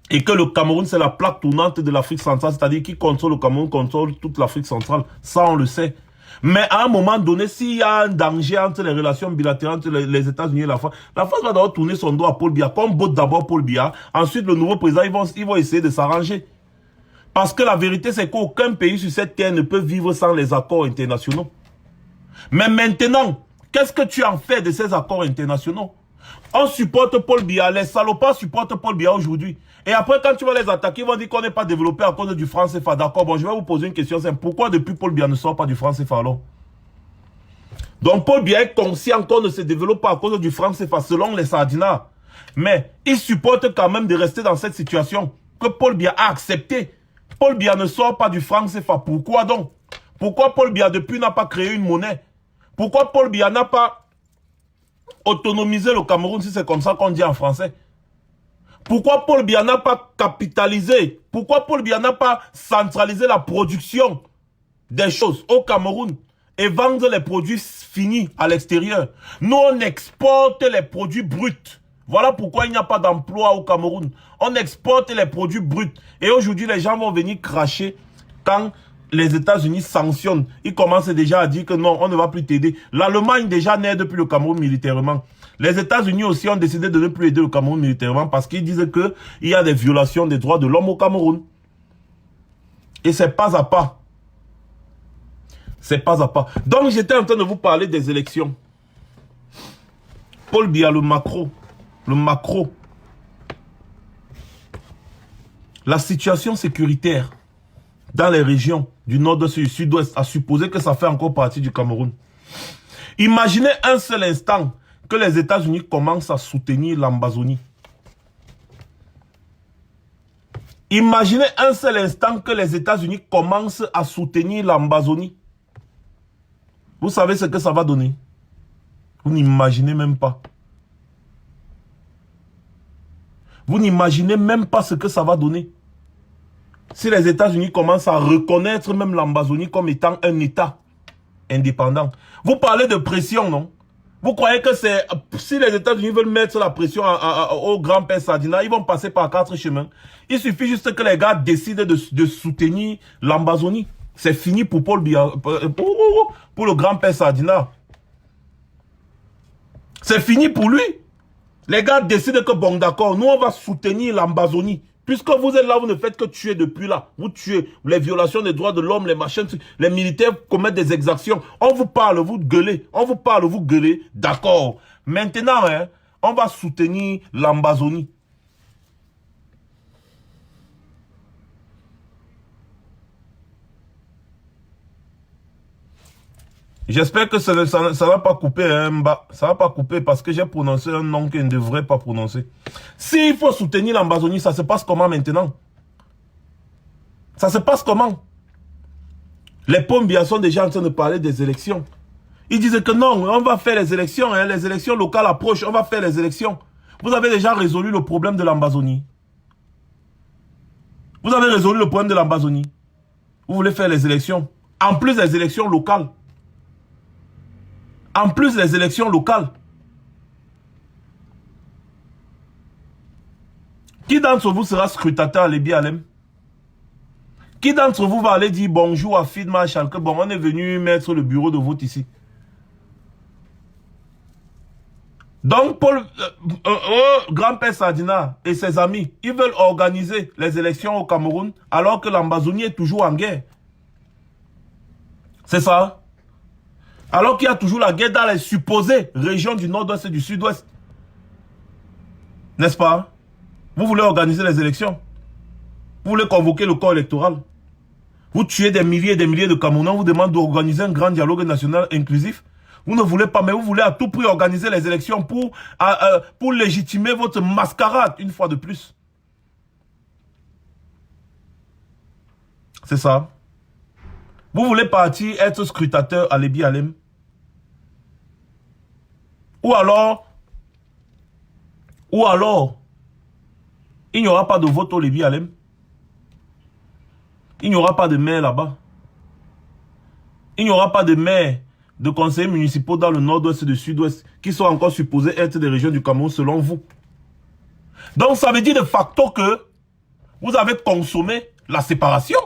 Et que le Cameroun, c'est la plaque tournante de l'Afrique centrale. C'est-à-dire qui contrôle le Cameroun, contrôle toute l'Afrique centrale. Ça, on le sait. Mais à un moment donné, s'il y a un danger entre les relations bilatérales entre les États-Unis et la France va d'abord tourner son dos à Paul Biya. Comme botte d'abord Paul Biya, ensuite le nouveau président, ils vont essayer de s'arranger. Parce que la vérité, c'est qu'aucun pays sur cette terre ne peut vivre sans les accords internationaux. Mais maintenant, qu'est-ce que tu en fais de ces accords internationaux? On supporte Paul Biya, les salopards supportent Paul Biya aujourd'hui. Et après, quand tu vas les attaquer, ils vont dire qu'on n'est pas développé à cause du franc CFA. D'accord, bon, je vais vous poser une question simple. Pourquoi depuis Paul Biya ne sort pas du franc CFA alors? Donc Paul Biya est conscient qu'on ne se développe pas à cause du franc CFA selon les Sardinats. Mais il supporte quand même de rester dans cette situation que Paul Biya a accepté. Paul Biya ne sort pas du franc CFA. Pourquoi donc? Pourquoi Paul Biya depuis n'a pas créé une monnaie? Pourquoi Paul Biya n'a pas autonomisé le Cameroun, si c'est comme ça qu'on dit en français? Pourquoi Paul Biya n'a pas capitalisé? Pourquoi Paul Biya n'a pas centralisé la production des choses au Cameroun et vendre les produits finis à l'extérieur? Nous, on exporte les produits bruts. Voilà pourquoi il n'y a pas d'emploi au Cameroun. On exporte les produits bruts. Et aujourd'hui, les gens vont venir cracher quand les États-Unis sanctionnent. Ils commencent déjà à dire que non, on ne va plus t'aider. L'Allemagne déjà n'aide plus le Cameroun militairement. Les États-Unis aussi ont décidé de ne plus aider le Cameroun militairement parce qu'ils disent qu'il y a des violations des droits de l'homme au Cameroun. Et c'est pas à pas. C'est pas à pas. Donc j'étais en train de vous parler des élections. Paul Biya, le macro. Le macro. La situation sécuritaire dans les régions du nord-est et du sud-ouest a supposé que ça fait encore partie du Cameroun. Imaginez un seul instant que les États-Unis commencent à soutenir l'Ambazonie. Imaginez un seul instant que les États-Unis commencent à soutenir l'Ambazonie. Vous savez ce que ça va donner? Vous n'imaginez même pas. Vous n'imaginez même pas ce que ça va donner. Si les États-Unis commencent à reconnaître même l'Ambazonie comme étant un État indépendant. Vous parlez de pression, non? Vous croyez que c'est... Si les États-Unis veulent mettre la pression au grand-père Sardina, ils vont passer par 4 chemins. Il suffit juste que les gars décident de soutenir l'Ambazonie. C'est fini pour Paul Biya, pour le grand-père Sardina. C'est fini pour lui. Les gars décident que bon d'accord, nous on va soutenir l'Ambazonie. Puisque vous êtes là, vous ne faites que tuer depuis là. Vous tuez les violations des droits de l'homme, les machins, les militaires commettent des exactions. On vous parle, vous gueulez. On vous parle, vous gueulez. D'accord. Maintenant, hein, on va soutenir l'Ambazonie. J'espère que ça ne va pas couper, hein, ça va pas couper parce que j'ai prononcé un nom qu'il ne devrait pas prononcer. S'il faut soutenir l'Ambazonie, ça se passe comment maintenant? Ça se passe comment? Les Paul Biya sont déjà en train de parler des élections. Ils disent que non, on va faire les élections, hein, les élections locales approchent, on va faire les élections. Vous avez déjà résolu le problème de l'Ambazonie. Vous avez résolu le problème de l'Ambazonie. Vous voulez faire les élections. En plus des élections locales. En plus des élections locales. Qui d'entre vous sera scrutateur à Lébi Alem? Qui d'entre vous va aller dire bonjour à Fid Marshall que bon, on est venu mettre le bureau de vote ici? Donc, Paul, grand-père Sardina et ses amis, ils veulent organiser les élections au Cameroun alors que l'Ambazonie est toujours en guerre. C'est ça? Alors qu'il y a toujours la guerre dans les supposées régions du nord-ouest et du sud-ouest. N'est-ce pas? Vous voulez organiser les élections. Vous voulez convoquer le corps électoral. Vous tuez des milliers et des milliers de Camerounais. On vous demande d'organiser un grand dialogue national inclusif. Vous ne voulez pas, mais vous voulez à tout prix organiser les élections pour légitimer votre mascarade une fois de plus. C'est ça. Vous voulez partir être scrutateur à Lébi Alem. Ou alors, il n'y aura pas de vote au Lébi Alem. Il n'y aura pas de maire là-bas. Il n'y aura pas de maire, de conseillers municipaux dans le nord-ouest et le sud-ouest qui sont encore supposés être des régions du Cameroun selon vous. Donc ça veut dire de facto que vous avez consommé la séparation.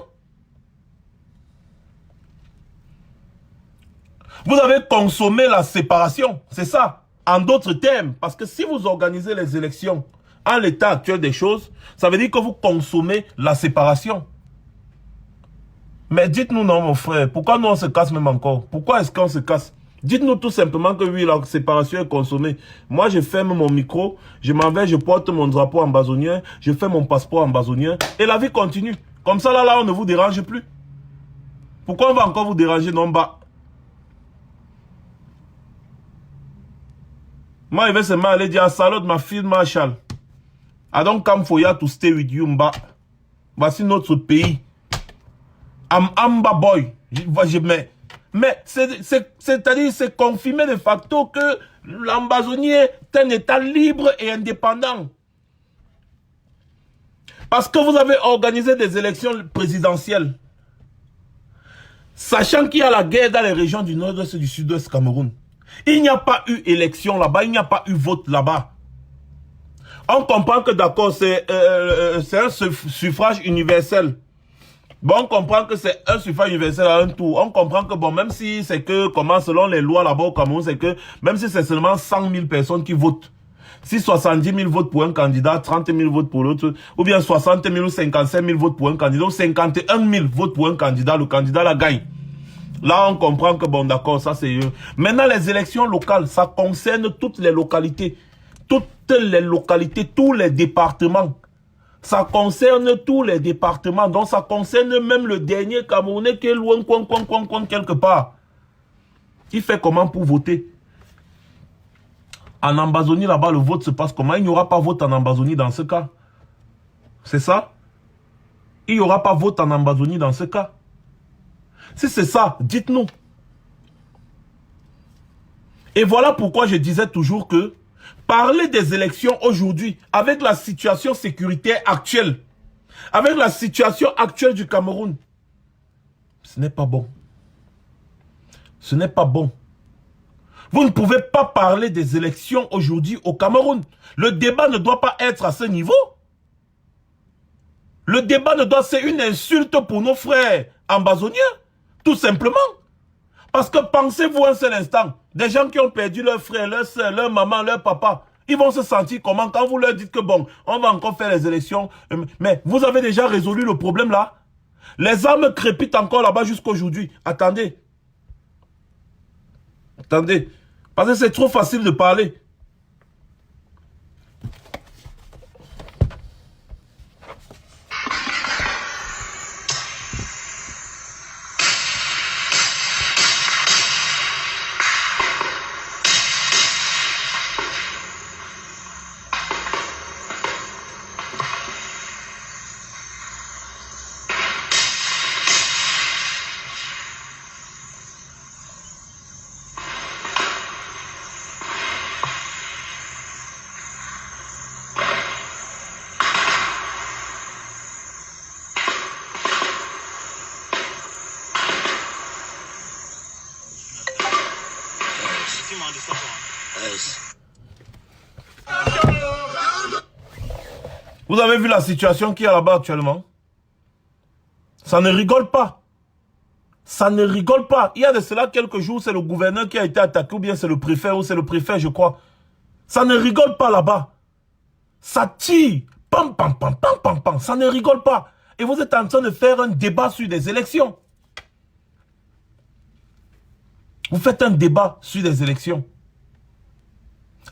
Vous avez consommé la séparation, c'est ça. En d'autres termes, parce que si vous organisez les élections en l'état actuel des choses, ça veut dire que vous consommez la séparation. Mais dites-nous non, mon frère, pourquoi nous on se casse même encore? Pourquoi est-ce qu'on se casse? Dites-nous tout simplement que oui, la séparation est consommée. Moi, je ferme mon micro, je m'en vais, je porte mon drapeau ambazonien, je fais mon passeport ambazonien, et la vie continue. Comme ça, là, on ne vous dérange plus. Pourquoi on va encore vous déranger non bas? Moi, je vais seulement aller dire, salut ma fille Marshall. I don't come for you to stay with you, mba. Voici notre pays. I'm Amba boy. Mais c'est-à-dire, c'est confirmé de facto que l'Ambazonie est un État libre et indépendant. Parce que vous avez organisé des élections présidentielles. Sachant qu'il y a la guerre dans les régions du nord-ouest et du sud-ouest Cameroun. Il n'y a pas eu élection là-bas, il n'y a pas eu vote là-bas. On comprend que d'accord, c'est un suffrage universel. Bon, on comprend que c'est un suffrage universel à un tour. On comprend que bon, même si c'est que, comment, selon les lois là-bas au Cameroun, c'est que, même si c'est seulement 100 000 personnes qui votent, si 70 000 votes pour un candidat, 30 000 votes pour l'autre, ou bien 60 000 ou 55 000 votes pour un candidat, ou 51 000 votes pour un candidat, le candidat la gagne. Là, on comprend que bon, d'accord, ça c'est eux. Maintenant, les élections locales, ça concerne toutes les localités. Toutes les localités, tous les départements. Ça concerne tous les départements. Donc, ça concerne même le dernier Camerounais qui est loin, quelque part. Il fait comment pour voter? En Ambazonie, là-bas, le vote se passe comment? Il n'y aura pas vote en Ambazonie dans ce cas. C'est ça? Il n'y aura pas vote en Ambazonie dans ce cas. Si c'est ça, dites-nous. Et voilà pourquoi je disais toujours que parler des élections aujourd'hui, avec la situation sécuritaire actuelle, avec la situation actuelle du Cameroun, ce n'est pas bon. Ce n'est pas bon. Vous ne pouvez pas parler des élections aujourd'hui au Cameroun. Le débat ne doit pas être à ce niveau. Le débat ne doit pas être une insulte pour nos frères ambazoniens. Tout simplement. Parce que pensez-vous un seul instant, des gens qui ont perdu leur frère, leur soeur, leur maman, leur papa, ils vont se sentir comment quand vous leur dites que bon, on va encore faire les élections. Mais vous avez déjà résolu le problème là. Les armes crépitent encore là-bas jusqu'aujourd'hui. Attendez. Attendez. Parce que c'est trop facile de parler. Vous avez vu la situation qu'il y a là-bas actuellement? Ça ne rigole pas. Ça ne rigole pas. Il y a de cela quelques jours, c'est le gouverneur qui a été attaqué, ou bien c'est le préfet, ou c'est le préfet, je crois. Ça ne rigole pas là-bas. Ça tire. Pam, pam, pam, pam, pam, pam. Ça ne rigole pas. Et vous êtes en train de faire un débat sur des élections. Vous faites un débat sur des élections.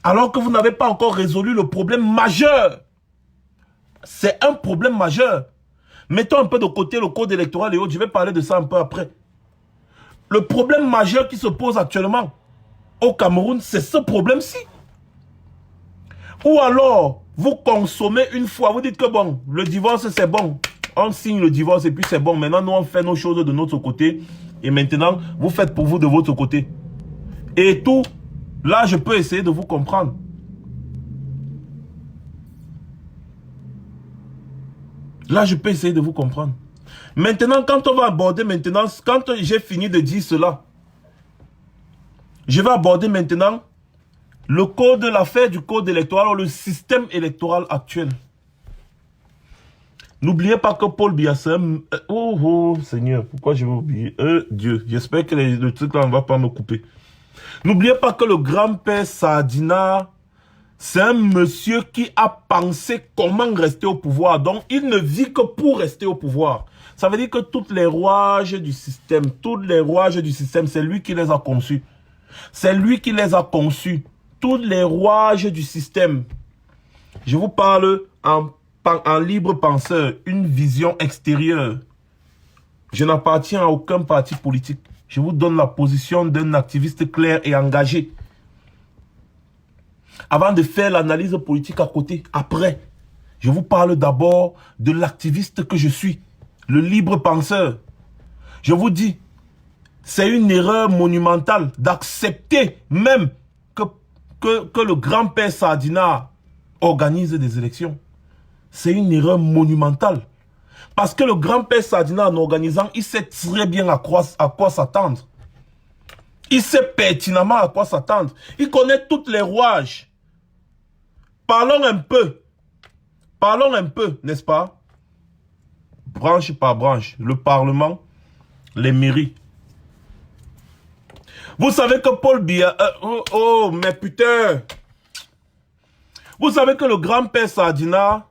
Alors que vous n'avez pas encore résolu le problème majeur. C'est un problème majeur. Mettons un peu de côté le code électoral et autres. Je vais parler de ça un peu après. Le problème majeur qui se pose actuellement au Cameroun, c'est ce problème-ci. Ou alors, vous consommez une fois, vous dites que bon, le divorce c'est bon. On signe le divorce et puis c'est bon. Maintenant, nous on fait nos choses de notre côté. Et maintenant, vous faites pour vous de votre côté. Et tout, là je peux essayer de vous comprendre. Là, je peux essayer de vous comprendre. Maintenant, quand on va aborder maintenant, quand j'ai fini de dire cela, je vais aborder maintenant le code, l'affaire du code électoral, le système électoral actuel. N'oubliez pas que Paul Biya, c'est un... Oh, Seigneur, pourquoi je vais oublier? Dieu, j'espère que le truc là ne va pas me couper. N'oubliez pas que le grand-père Sadina, c'est un monsieur qui a pensé comment rester au pouvoir. Donc, il ne vit que pour rester au pouvoir. Ça veut dire que toutes les rouages du système, c'est lui qui les a conçus. C'est lui qui les a conçus. Tous les rouages du système. Je vous parle en libre penseur, une vision extérieure. Je n'appartiens à aucun parti politique. Je vous donne la position d'un activiste clair et engagé. Avant de faire l'analyse politique à côté, après, je vous parle d'abord de l'activiste que je suis, le libre penseur. Je vous dis, c'est une erreur monumentale d'accepter même que le grand-père Sadina organise des élections. C'est une erreur monumentale. Parce que le grand-père Sadina, en organisant, il sait très bien à quoi s'attendre. Il sait pertinemment à quoi s'attendre. Il connaît toutes les rouages. Parlons un peu, n'est-ce pas? Branche par branche, le Parlement, les mairies. Vous savez que Paul Biya... mais putain! Vous savez que le grand-père Sadina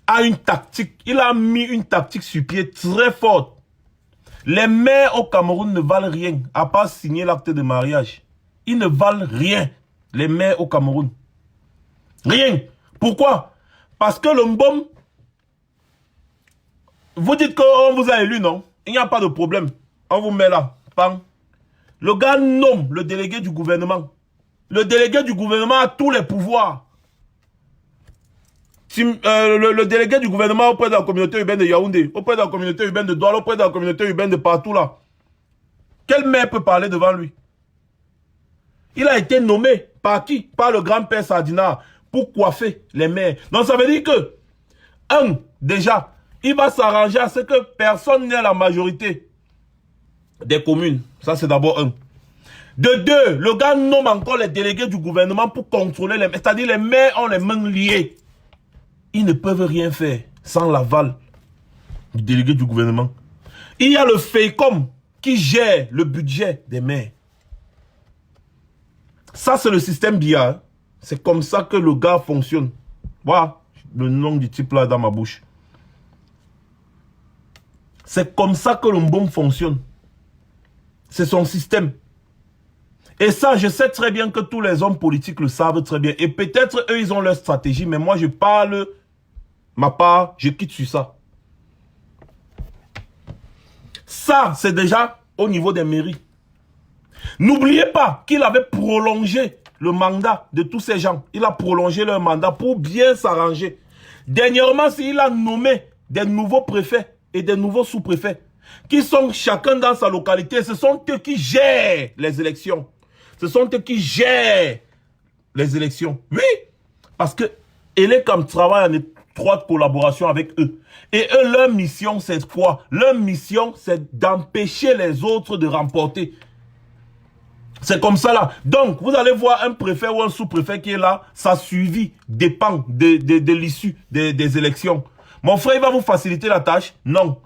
a une tactique. Il a mis une tactique sur pied très forte. Les maires au Cameroun ne valent rien, à part signer l'acte de mariage. Ils ne valent rien, les maires au Cameroun. Rien. Pourquoi? Parce que le Mbom, vous dites qu'on vous a élu, non? Il n'y a pas de problème. On vous met là. Pam. Le gars nomme le délégué du gouvernement. Le délégué du gouvernement a tous les pouvoirs. Le délégué du gouvernement auprès de la communauté urbaine de Yaoundé, auprès de la communauté urbaine de Douala, auprès de la communauté urbaine de partout là. Quel maire peut parler devant lui? Il a été nommé par qui? Par le grand-père Sadina pour coiffer les maires. Donc ça veut dire que, déjà, il va s'arranger à ce que personne n'ait la majorité des communes. Ça c'est d'abord un. De deux, le gars nomme encore les délégués du gouvernement pour contrôler les maires. C'est-à-dire les maires ont les mains liées. Ils ne peuvent rien faire sans l'aval du délégué du gouvernement. Il y a le FEICOM qui gère le budget des maires. Ça, c'est le système Biya. C'est comme ça que le gars fonctionne. Voilà le nom du type là dans ma bouche. C'est comme ça que le Mbom fonctionne. C'est son système. Et ça, je sais très bien que tous les hommes politiques le savent très bien. Et peut-être eux, ils ont leur stratégie, mais moi, je parle... Ma part, je quitte sur ça. Ça, c'est déjà au niveau des mairies. N'oubliez pas qu'il avait prolongé le mandat de tous ces gens. Il a prolongé leur mandat pour bien s'arranger. Dernièrement, il a nommé des nouveaux préfets et des nouveaux sous-préfets qui sont chacun dans sa localité. Ce sont eux qui gèrent les élections. Ce sont eux qui gèrent les élections. Oui, parce que Elekam travaille en étroite collaboration avec eux. Et eux, leur mission, c'est quoi? Leur mission, c'est d'empêcher les autres de remporter. C'est comme ça là. Donc, vous allez voir un préfet ou un sous-préfet qui est là, sa suivi dépend de l'issue des élections. Mon frère, il va vous faciliter la tâche? Non.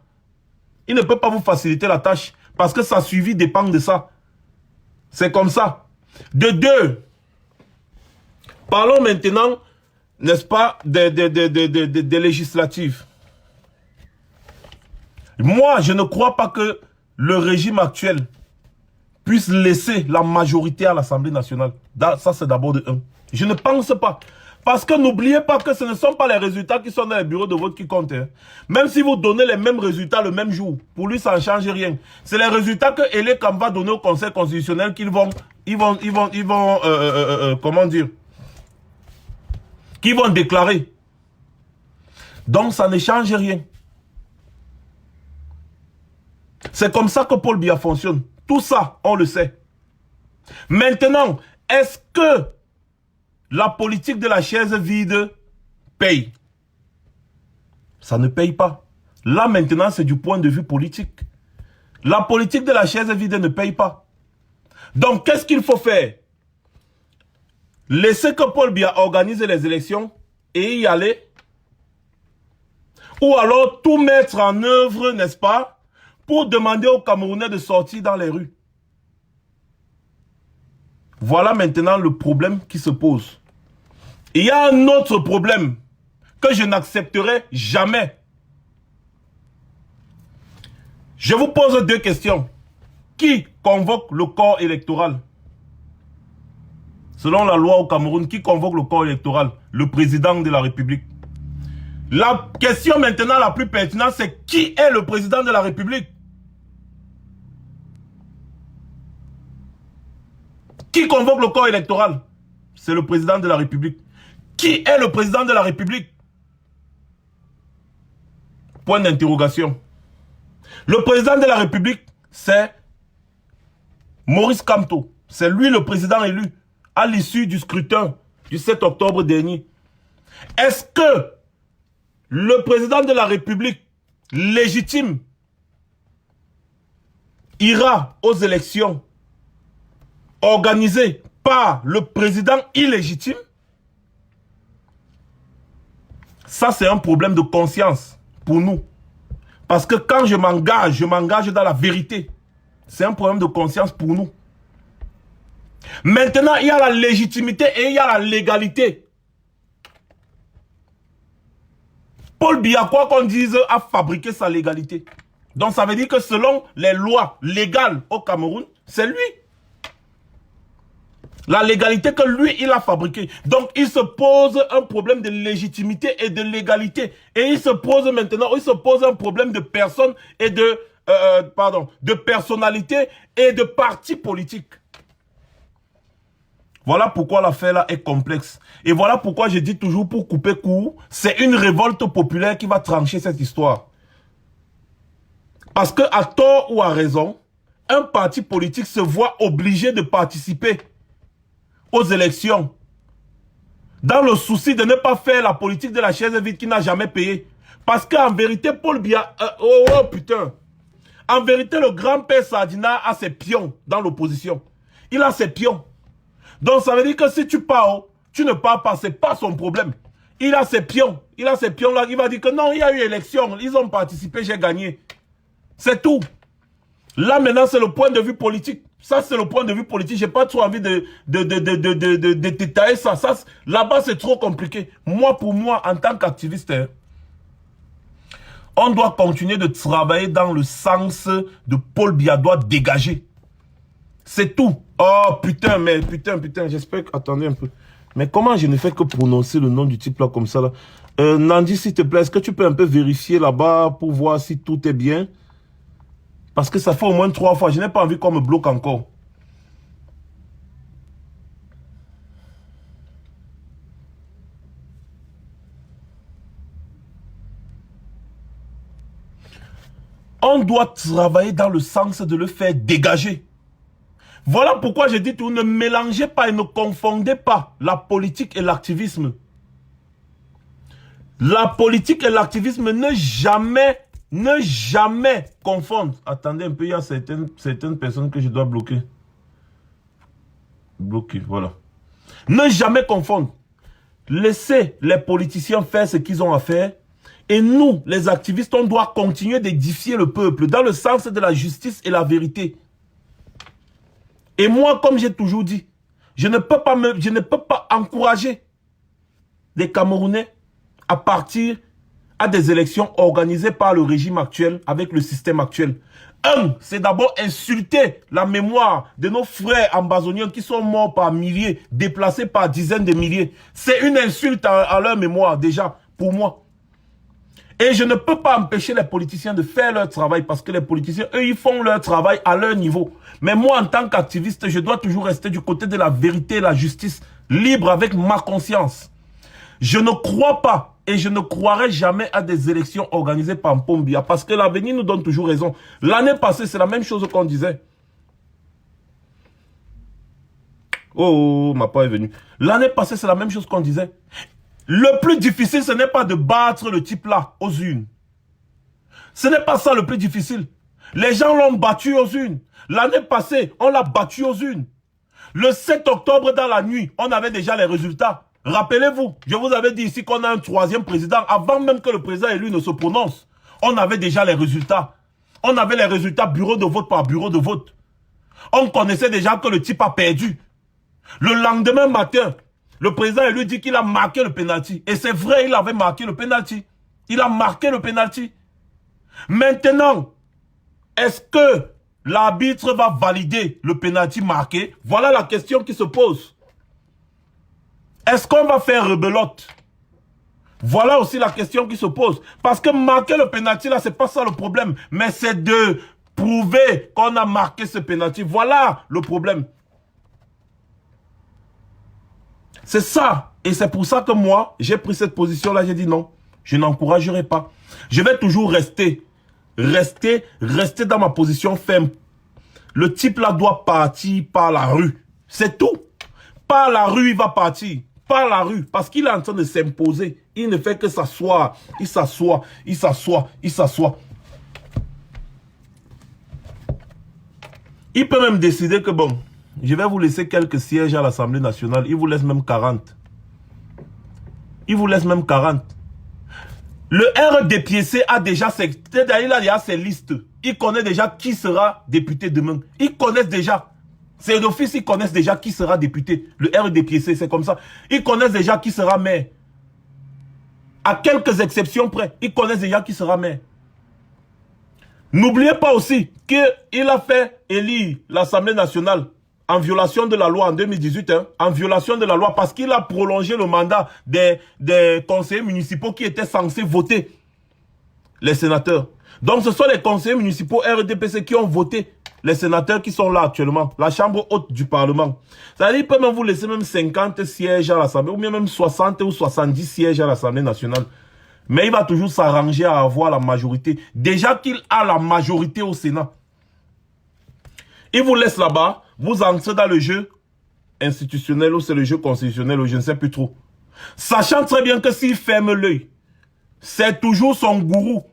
Il ne peut pas vous faciliter la tâche parce que sa suivi dépend de ça. C'est comme ça. De deux, parlons maintenant, n'est-ce pas, des législatives. Moi, je ne crois pas que le régime actuel puisse laisser la majorité à l'Assemblée nationale. Ça, c'est d'abord de un. Je ne pense pas. Parce que n'oubliez pas que ce ne sont pas les résultats qui sont dans les bureaux de vote qui comptent. Hein. Même si vous donnez les mêmes résultats le même jour, pour lui, ça ne change rien. C'est les résultats que Elekam va donner au Conseil constitutionnel qu'ils vont comment dire, qu'ils vont déclarer. Donc, ça ne change rien. C'est comme ça que Paul Biya fonctionne. Tout ça, on le sait. Maintenant, est-ce que la politique de la chaise vide paye? Ça ne paye pas. Là, maintenant, c'est du point de vue politique. La politique de la chaise vide ne paye pas. Donc, qu'est-ce qu'il faut faire? Laisser que Paul Biya organise les élections et y aller Ou alors tout mettre en œuvre, n'est-ce pas, pour demander aux Camerounais de sortir dans les rues. Voilà maintenant le problème qui se pose. Il y a un autre problème que je n'accepterai jamais. Je vous pose deux questions. Qui convoque le corps électoral? Selon la loi au Cameroun, qui convoque le corps électoral? Le président de la République. La question maintenant la plus pertinente, c'est qui est le président de la République? Qui convoque le corps électoral? C'est le président de la République. Qui est le président de la République? Point d'interrogation. Le président de la République, c'est Maurice Kamto. C'est lui le président élu à l'issue du scrutin du 7 octobre dernier. Est-ce que le président de la République légitime ira aux élections organisées par le président illégitime? Ça, c'est un problème de conscience pour nous. Parce que quand je m'engage dans la vérité. C'est un problème de conscience pour nous. Maintenant, il y a la légitimité et il y a la légalité. Paul Biya, quoi qu'on dise, a fabriqué sa légalité. Donc ça veut dire que selon les lois légales au Cameroun, c'est lui. La légalité que lui, il a fabriquée. Donc il se pose un problème de légitimité et de légalité. Et il se pose maintenant, un problème de personnes et de personnalité et de partis politiques. Voilà pourquoi l'affaire là est complexe. Et voilà pourquoi je dis toujours, pour couper court, c'est une révolte populaire qui va trancher cette histoire. Parce que à tort ou à raison, un parti politique se voit obligé de participer aux élections dans le souci de ne pas faire la politique de la chaise vide qui n'a jamais payé. Parce qu'en vérité, Paul Biya... En vérité, le grand-père Sardina a ses pions dans l'opposition. Il a ses pions. Donc ça veut dire que si tu pars, tu ne pars pas, c'est pas son problème. Il a ses pions. Il a ses pions là. Il va dire que non, il y a eu élection. Ils ont participé, j'ai gagné. C'est tout. Là maintenant, c'est le point de vue politique. Ça, c'est le point de vue politique. J'ai pas trop envie de détailler ça. Là-bas, c'est trop compliqué. Moi, pour moi, en tant qu'activiste, on doit continuer de travailler dans le sens de Paul Biya doit dégager. C'est tout. Oh putain, j'espère que... Attendez un peu. Mais comment je ne fais que prononcer le nom du type là comme ça là? Nandi, s'il te plaît, est-ce que tu peux un peu vérifier là-bas pour voir si tout est bien? Parce que ça fait au moins 3 fois. Je n'ai pas envie qu'on me bloque encore. On doit travailler dans le sens de le faire dégager. Voilà pourquoi je dis tout, ne mélangez pas et ne confondez pas la politique et l'activisme. La politique et l'activisme ne jamais confondre. Attendez un peu, il y a certaines personnes que je dois bloquer. Bloquer, voilà. Ne jamais confondre. Laissez les politiciens faire ce qu'ils ont à faire. Et nous, les activistes, on doit continuer d'édifier le peuple dans le sens de la justice et la vérité. Et moi, comme j'ai toujours dit, je ne peux pas encourager les Camerounais à partir à des élections organisées par le régime actuel, avec le système actuel. C'est d'abord insulter la mémoire de nos frères ambazoniens qui sont morts par milliers, déplacés par dizaines de milliers. C'est une insulte à leur mémoire, déjà, pour moi. Et je ne peux pas empêcher les politiciens de faire leur travail parce que les politiciens, eux, ils font leur travail à leur niveau. Mais moi, en tant qu'activiste, je dois toujours rester du côté de la vérité et la justice, libre avec ma conscience. Je ne crois pas et je ne croirai jamais à des élections organisées par Paul Biya parce que l'avenir nous donne toujours raison. L'année passée, c'est la même chose qu'on disait. Oh, ma part est venue. L'année passée, c'est la même chose qu'on disait. Le plus difficile, ce n'est pas de battre le type là aux urnes. Ce n'est pas ça le plus difficile. Les gens l'ont battu aux urnes. L'année passée, on l'a battu aux urnes. Le 7 octobre dans la nuit, on avait déjà les résultats. Rappelez-vous, je vous avais dit ici qu'on a un troisième président. Avant même que le président élu ne se prononce, on avait déjà les résultats. On avait les résultats bureau de vote par bureau de vote. On connaissait déjà que le type a perdu. Le lendemain matin, le président élu dit qu'il a marqué le penalty. Et c'est vrai, il avait marqué le penalty. Il a marqué le penalty. Maintenant, est-ce que l'arbitre va valider le penalty marqué? Voilà la question qui se pose. Est-ce qu'on va faire rebelote? Voilà aussi la question qui se pose. Parce que marquer le penalty, là, c'est pas ça le problème. Mais c'est de prouver qu'on a marqué ce penalty. Voilà le problème. C'est ça. Et c'est pour ça que moi, j'ai pris cette position-là. J'ai dit non, je n'encouragerai pas. Je vais toujours rester dans ma position ferme. Le type là doit partir par la rue. C'est tout. Par la rue, il va partir. Par la rue. Parce qu'il est en train de s'imposer. Il ne fait que s'asseoir. Il s'assoit. Il s'assoit. Il s'assoit. Il peut même décider que bon, je vais vous laisser quelques sièges à l'Assemblée nationale. Il vous laisse même 40. Il vous laisse même 40. Le RDPC a déjà ses listes. Il connaît déjà qui sera député demain. Ils connaissent déjà. C'est d'office, ils connaissent déjà qui sera député. Le RDPC, c'est comme ça. Ils connaissent déjà qui sera maire. À quelques exceptions près, ils connaissent déjà qui sera maire. N'oubliez pas aussi qu'il a fait élire l'Assemblée nationale en violation de la loi en 2018, en violation de la loi parce qu'il a prolongé le mandat des conseillers municipaux qui étaient censés voter les sénateurs. Donc ce sont les conseillers municipaux RDPC qui ont voté les sénateurs qui sont là actuellement, la chambre haute du Parlement. C'est-à-dire qu'il peut même vous laisser même 50 sièges à l'Assemblée, ou bien même 60 ou 70 sièges à l'Assemblée nationale. Mais il va toujours s'arranger à avoir la majorité. Déjà qu'il a la majorité au Sénat. Il vous laisse là-bas, vous entrez dans le jeu institutionnel ou c'est le jeu constitutionnel ou je ne sais plus trop. Sachant très bien que s'il ferme l'œil, c'est toujours son gourou,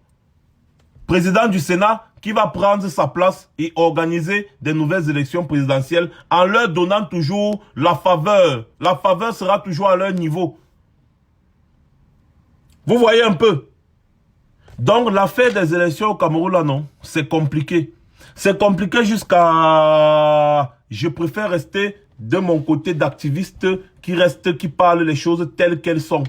président du Sénat, qui va prendre sa place et organiser des nouvelles élections présidentielles en leur donnant toujours la faveur. La faveur sera toujours à leur niveau. Vous voyez un peu. Donc l'affaire des élections au Cameroun, là, non, c'est compliqué. C'est compliqué jusqu'à... Je préfère rester de mon côté d'activiste qui parle les choses telles qu'elles sont.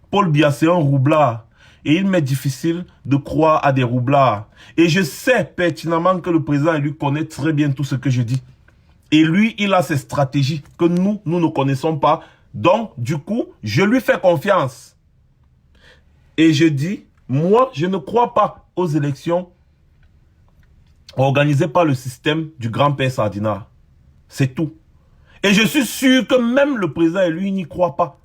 Paul Biya, c'est un roublard. Et il m'est difficile de croire à des roublards. Et je sais pertinemment que le président lui connaît très bien tout ce que je dis. Et lui, il a ses stratégies que nous ne connaissons pas. Donc, du coup, je lui fais confiance. Et je dis, moi, je ne crois pas aux élections organisées par le système du grand-père Sardinat. C'est tout. Et je suis sûr que même le président, lui, n'y croit pas.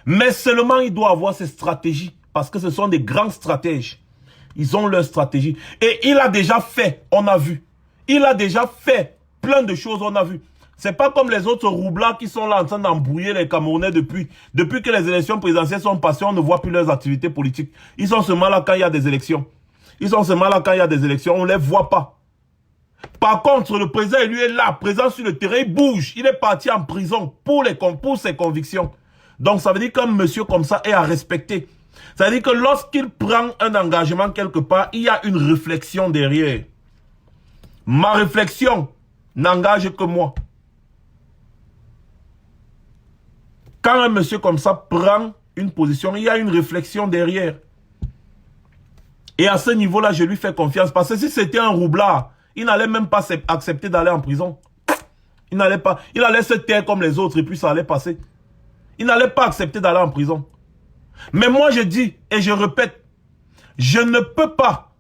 Mais seulement, il doit avoir ses stratégies. Parce que ce sont des grands stratèges. Ils ont leur stratégie. Et il a déjà fait, on a vu. Il a déjà fait plein de choses, on a vu. C'est pas comme les autres roublards qui sont là en train d'embrouiller les Camerounais depuis que les élections présidentielles sont passées, on ne voit plus leurs activités politiques. Ils sont seulement là quand il y a des élections. Ils sont seulement là quand il y a des élections, on ne les voit pas. Par contre, le président, lui est là, présent sur le terrain, il bouge. Il est parti en prison pour ses convictions. Donc ça veut dire qu'un monsieur comme ça est à respecter. C'est-à-dire que lorsqu'il prend un engagement quelque part, il y a une réflexion derrière. Ma réflexion n'engage que moi. Quand un monsieur comme ça prend une position, il y a une réflexion derrière. Et à ce niveau-là, je lui fais confiance. Parce que si c'était un roublard, il n'allait même pas accepter d'aller en prison. Il n'allait pas. Il allait se taire comme les autres et puis ça allait passer. Il n'allait pas accepter d'aller en prison. Mais moi je dis et je répète, je ne peux pas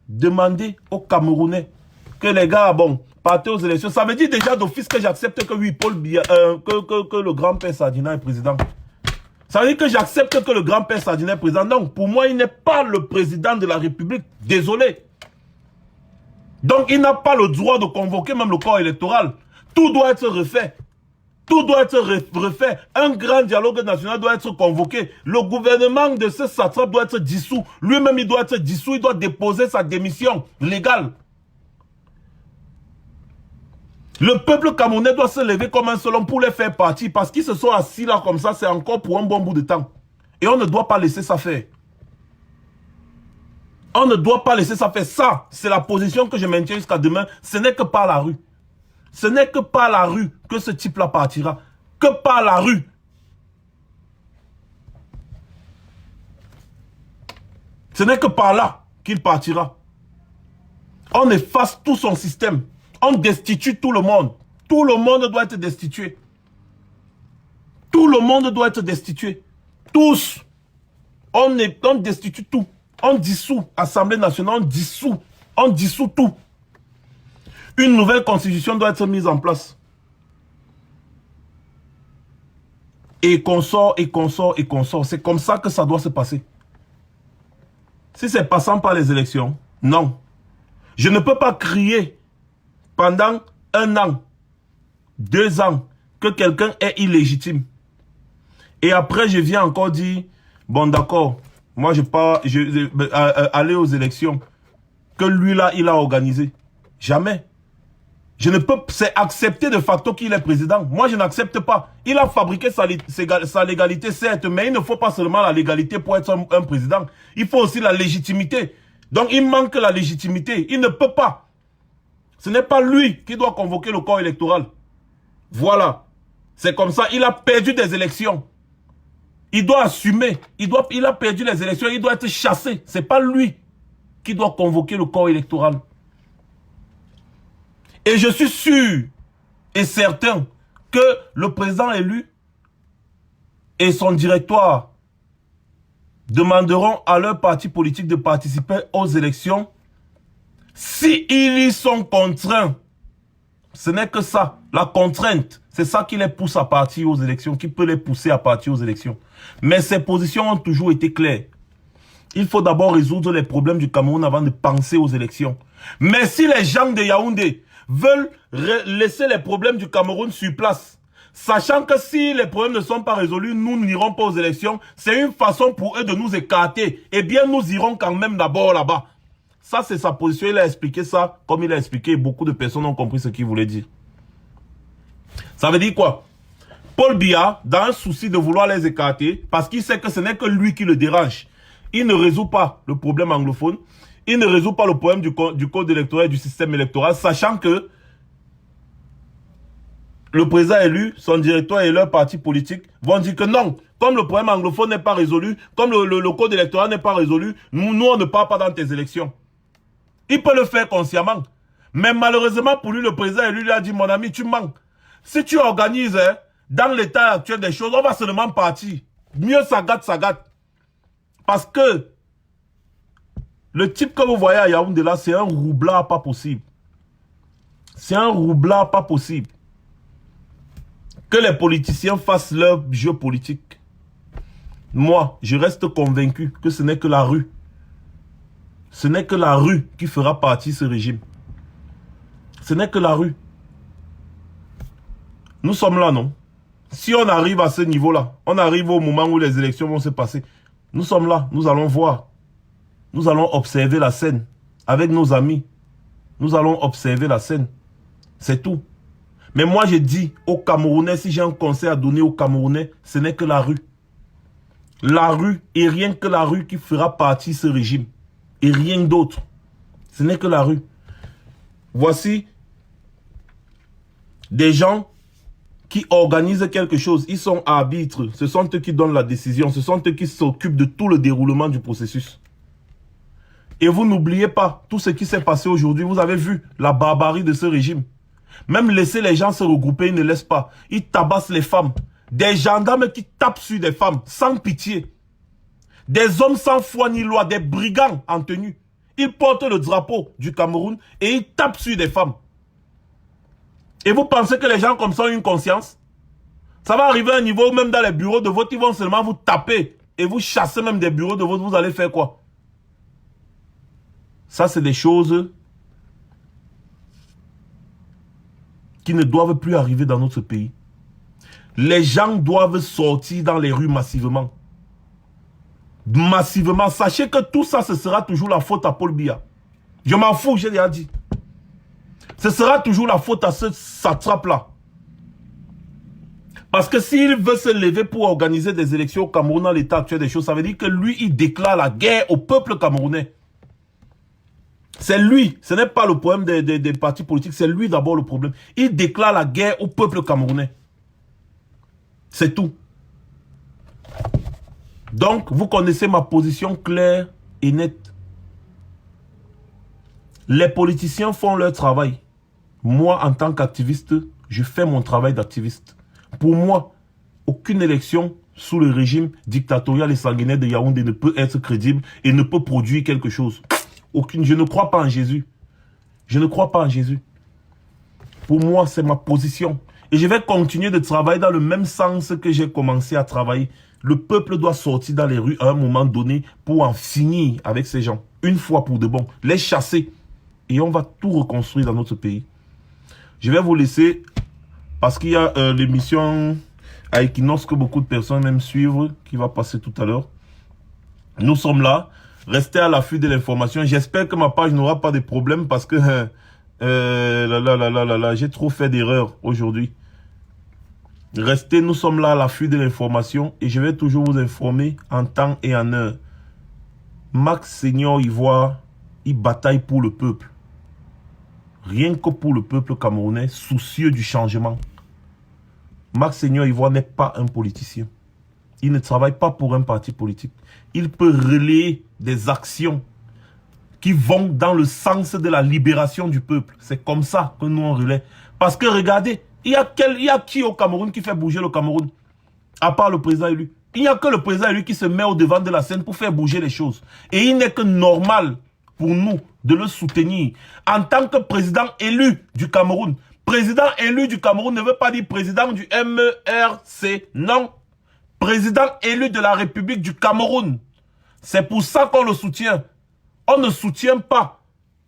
demander aux Camerounais que les gars, bon, partez aux élections. Ça veut dire déjà d'office que j'accepte que oui, Paul Biya, que le grand-père Sardinat est président. Ça veut dire que j'accepte que le grand-père Sardinat est président. Donc pour moi, il n'est pas le président de la République. Désolé. Donc il n'a pas le droit de convoquer même le corps électoral. Tout doit être refait. Tout doit être refait. Un grand dialogue national doit être convoqué. Le gouvernement de ce satrape doit être dissous. Lui-même, il doit être dissous. Il doit déposer sa démission légale. Le peuple camerounais doit se lever comme un seul homme pour les faire partie. Parce qu'ils se sont assis là comme ça, c'est encore pour un bon bout de temps. Et on ne doit pas laisser ça faire. On ne doit pas laisser ça faire. Ça, c'est la position que je maintiens jusqu'à demain. Ce n'est que par la rue. Ce n'est que par la rue que ce type-là partira. Que par la rue. Ce n'est que par là qu'il partira. On efface tout son système. On destitue tout le monde. Tout le monde doit être destitué. Tout le monde doit être destitué. Tous. On destitue tout. On dissout l'Assemblée nationale, on dissout tout. Une nouvelle constitution doit être mise en place. Et qu'on sort, et qu'on sort, et qu'on sort. C'est comme ça que ça doit se passer. Si c'est passant par les élections, non. Je ne peux pas crier pendant 1 an, 2 ans, que quelqu'un est illégitime. Et après, je viens encore dire, bon d'accord, moi je pars, aller aux élections, que lui là, il a organisé. Jamais. Je ne peux, c'est accepter de facto qu'il est président. Moi, je n'accepte pas. Il a fabriqué sa légalité, certes, mais il ne faut pas seulement la légalité pour être un président. Il faut aussi la légitimité. Donc, il manque la légitimité. Il ne peut pas. Ce n'est pas lui qui doit convoquer le corps électoral. Voilà. C'est comme ça. Il a perdu des élections. Il doit assumer. Il a perdu les élections. Il doit être chassé. Ce n'est pas lui qui doit convoquer le corps électoral. Et je suis sûr et certain que le président élu et son directoire demanderont à leur parti politique de participer aux élections s'ils y sont contraints. Ce n'est que ça, la contrainte. C'est ça qui les pousse à partir aux élections, qui peut les pousser à partir aux élections. Mais ces positions ont toujours été claires. Il faut d'abord résoudre les problèmes du Cameroun avant de penser aux élections. Mais si les gens de Yaoundé veulent laisser les problèmes du Cameroun sur place, sachant que si les problèmes ne sont pas résolus, nous n'irons pas aux élections, c'est une façon pour eux de nous écarter. Eh bien, nous irons quand même d'abord là-bas. Ça, c'est sa position. Il a expliqué ça comme il a expliqué. Et beaucoup de personnes ont compris ce qu'il voulait dire. Ça veut dire quoi? Paul Biya, dans un souci de vouloir les écarter, parce qu'il sait que ce n'est que lui qui le dérange, il ne résout pas le problème anglophone. Il ne résout pas le problème du code électoral et du système électoral, sachant que le président élu, son directeur et leur parti politique vont dire que non, comme le problème anglophone n'est pas résolu, comme le code électoral n'est pas résolu, nous on ne part pas dans tes élections. Il peut le faire consciemment. Mais malheureusement pour lui, le président élu lui a dit, mon ami, tu manques. Si tu organises dans l'état actuel des choses, on va seulement partir. Mieux ça gâte. Parce que le type que vous voyez à Yaoundé là, c'est un roublard pas possible. C'est un roublard pas possible. Que les politiciens fassent leur jeu politique. Moi, je reste convaincu que ce n'est que la rue. Ce n'est que la rue qui fera partie de ce régime. Ce n'est que la rue. Nous sommes là, non? Si on arrive à ce niveau-là, on arrive au moment où les élections vont se passer, nous sommes là, nous allons voir. Nous allons observer la scène avec nos amis. Nous allons observer la scène. C'est tout. Mais moi, je dis aux Camerounais, si j'ai un conseil à donner aux Camerounais, ce n'est que la rue. La rue et rien que la rue qui fera partie de ce régime. Et rien d'autre. Ce n'est que la rue. Voici des gens qui organisent quelque chose. Ils sont arbitres. Ce sont eux qui donnent la décision. Ce sont eux qui s'occupent de tout le déroulement du processus. Et vous n'oubliez pas tout ce qui s'est passé aujourd'hui. Vous avez vu la barbarie de ce régime. Même laisser les gens se regrouper, ils ne laissent pas. Ils tabassent les femmes. Des gendarmes qui tapent sur des femmes sans pitié. Des hommes sans foi ni loi, des brigands en tenue. Ils portent le drapeau du Cameroun et ils tapent sur des femmes. Et vous pensez que les gens comme ça ont une conscience? Ça va arriver à un niveau où même dans les bureaux de vote, ils vont seulement vous taper et vous chasser même des bureaux de vote. Vous allez faire quoi? Ça, c'est des choses qui ne doivent plus arriver dans notre pays. Les gens doivent sortir dans les rues massivement. Massivement. Sachez que tout ça, ce sera toujours la faute à Paul Biya. Je m'en fous, j'ai déjà dit. Ce sera toujours la faute à ce satrape-là. Parce que s'il veut se lever pour organiser des élections au Cameroun dans l'état actuel des choses, ça veut dire que lui, il déclare la guerre au peuple camerounais. C'est lui, ce n'est pas le problème des partis politiques, c'est lui d'abord le problème. Il déclare la guerre au peuple camerounais. C'est tout. Donc, vous connaissez ma position claire et nette. Les politiciens font leur travail. Moi, en tant qu'activiste, je fais mon travail d'activiste. Pour moi, aucune élection sous le régime dictatorial et sanguinaire de Yaoundé ne peut être crédible et ne peut produire quelque chose. Aucune. Je ne crois pas en Jésus. Je ne crois pas en Jésus. Pour moi, c'est ma position. Et je vais continuer de travailler dans le même sens que j'ai commencé à travailler. Le peuple doit sortir dans les rues à un moment donné pour en finir avec ces gens. Une fois pour de bon. Les chasser. Et on va tout reconstruire dans notre pays. Je vais vous laisser parce qu'il y a l'émission à Equinox que beaucoup de personnes aiment suivre qui va passer tout à l'heure. Nous sommes là. Restez à l'affût de l'information. J'espère que ma page n'aura pas de problème parce que j'ai trop fait d'erreurs aujourd'hui. Restez, nous sommes là à l'affût de l'information et je vais toujours vous informer en temps et en heure. Max Seigneur Ivoire, il bataille pour le peuple. Rien que pour le peuple camerounais, soucieux du changement. Max Seigneur Ivoire n'est pas un politicien. Il ne travaille pas pour un parti politique. Il peut relayer des actions qui vont dans le sens de la libération du peuple. C'est comme ça que nous on relaie. Parce que regardez, il y a qui au Cameroun qui fait bouger le Cameroun? À part le président élu. Il n'y a que le président élu qui se met au devant de la scène pour faire bouger les choses. Et il n'est que normal pour nous de le soutenir. En tant que président élu du Cameroun. Président élu du Cameroun ne veut pas dire président du MERC. Non. Président élu de la République du Cameroun. C'est pour ça qu'on le soutient. On ne soutient pas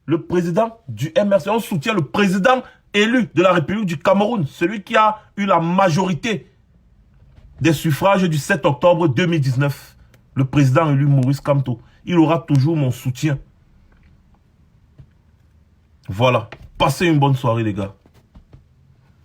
le président du MRC. On soutient le président élu de la République du Cameroun. Celui qui a eu la majorité des suffrages du 7 octobre 2019. Le président élu Maurice Kamto. Il aura toujours mon soutien. Voilà. Passez une bonne soirée les gars.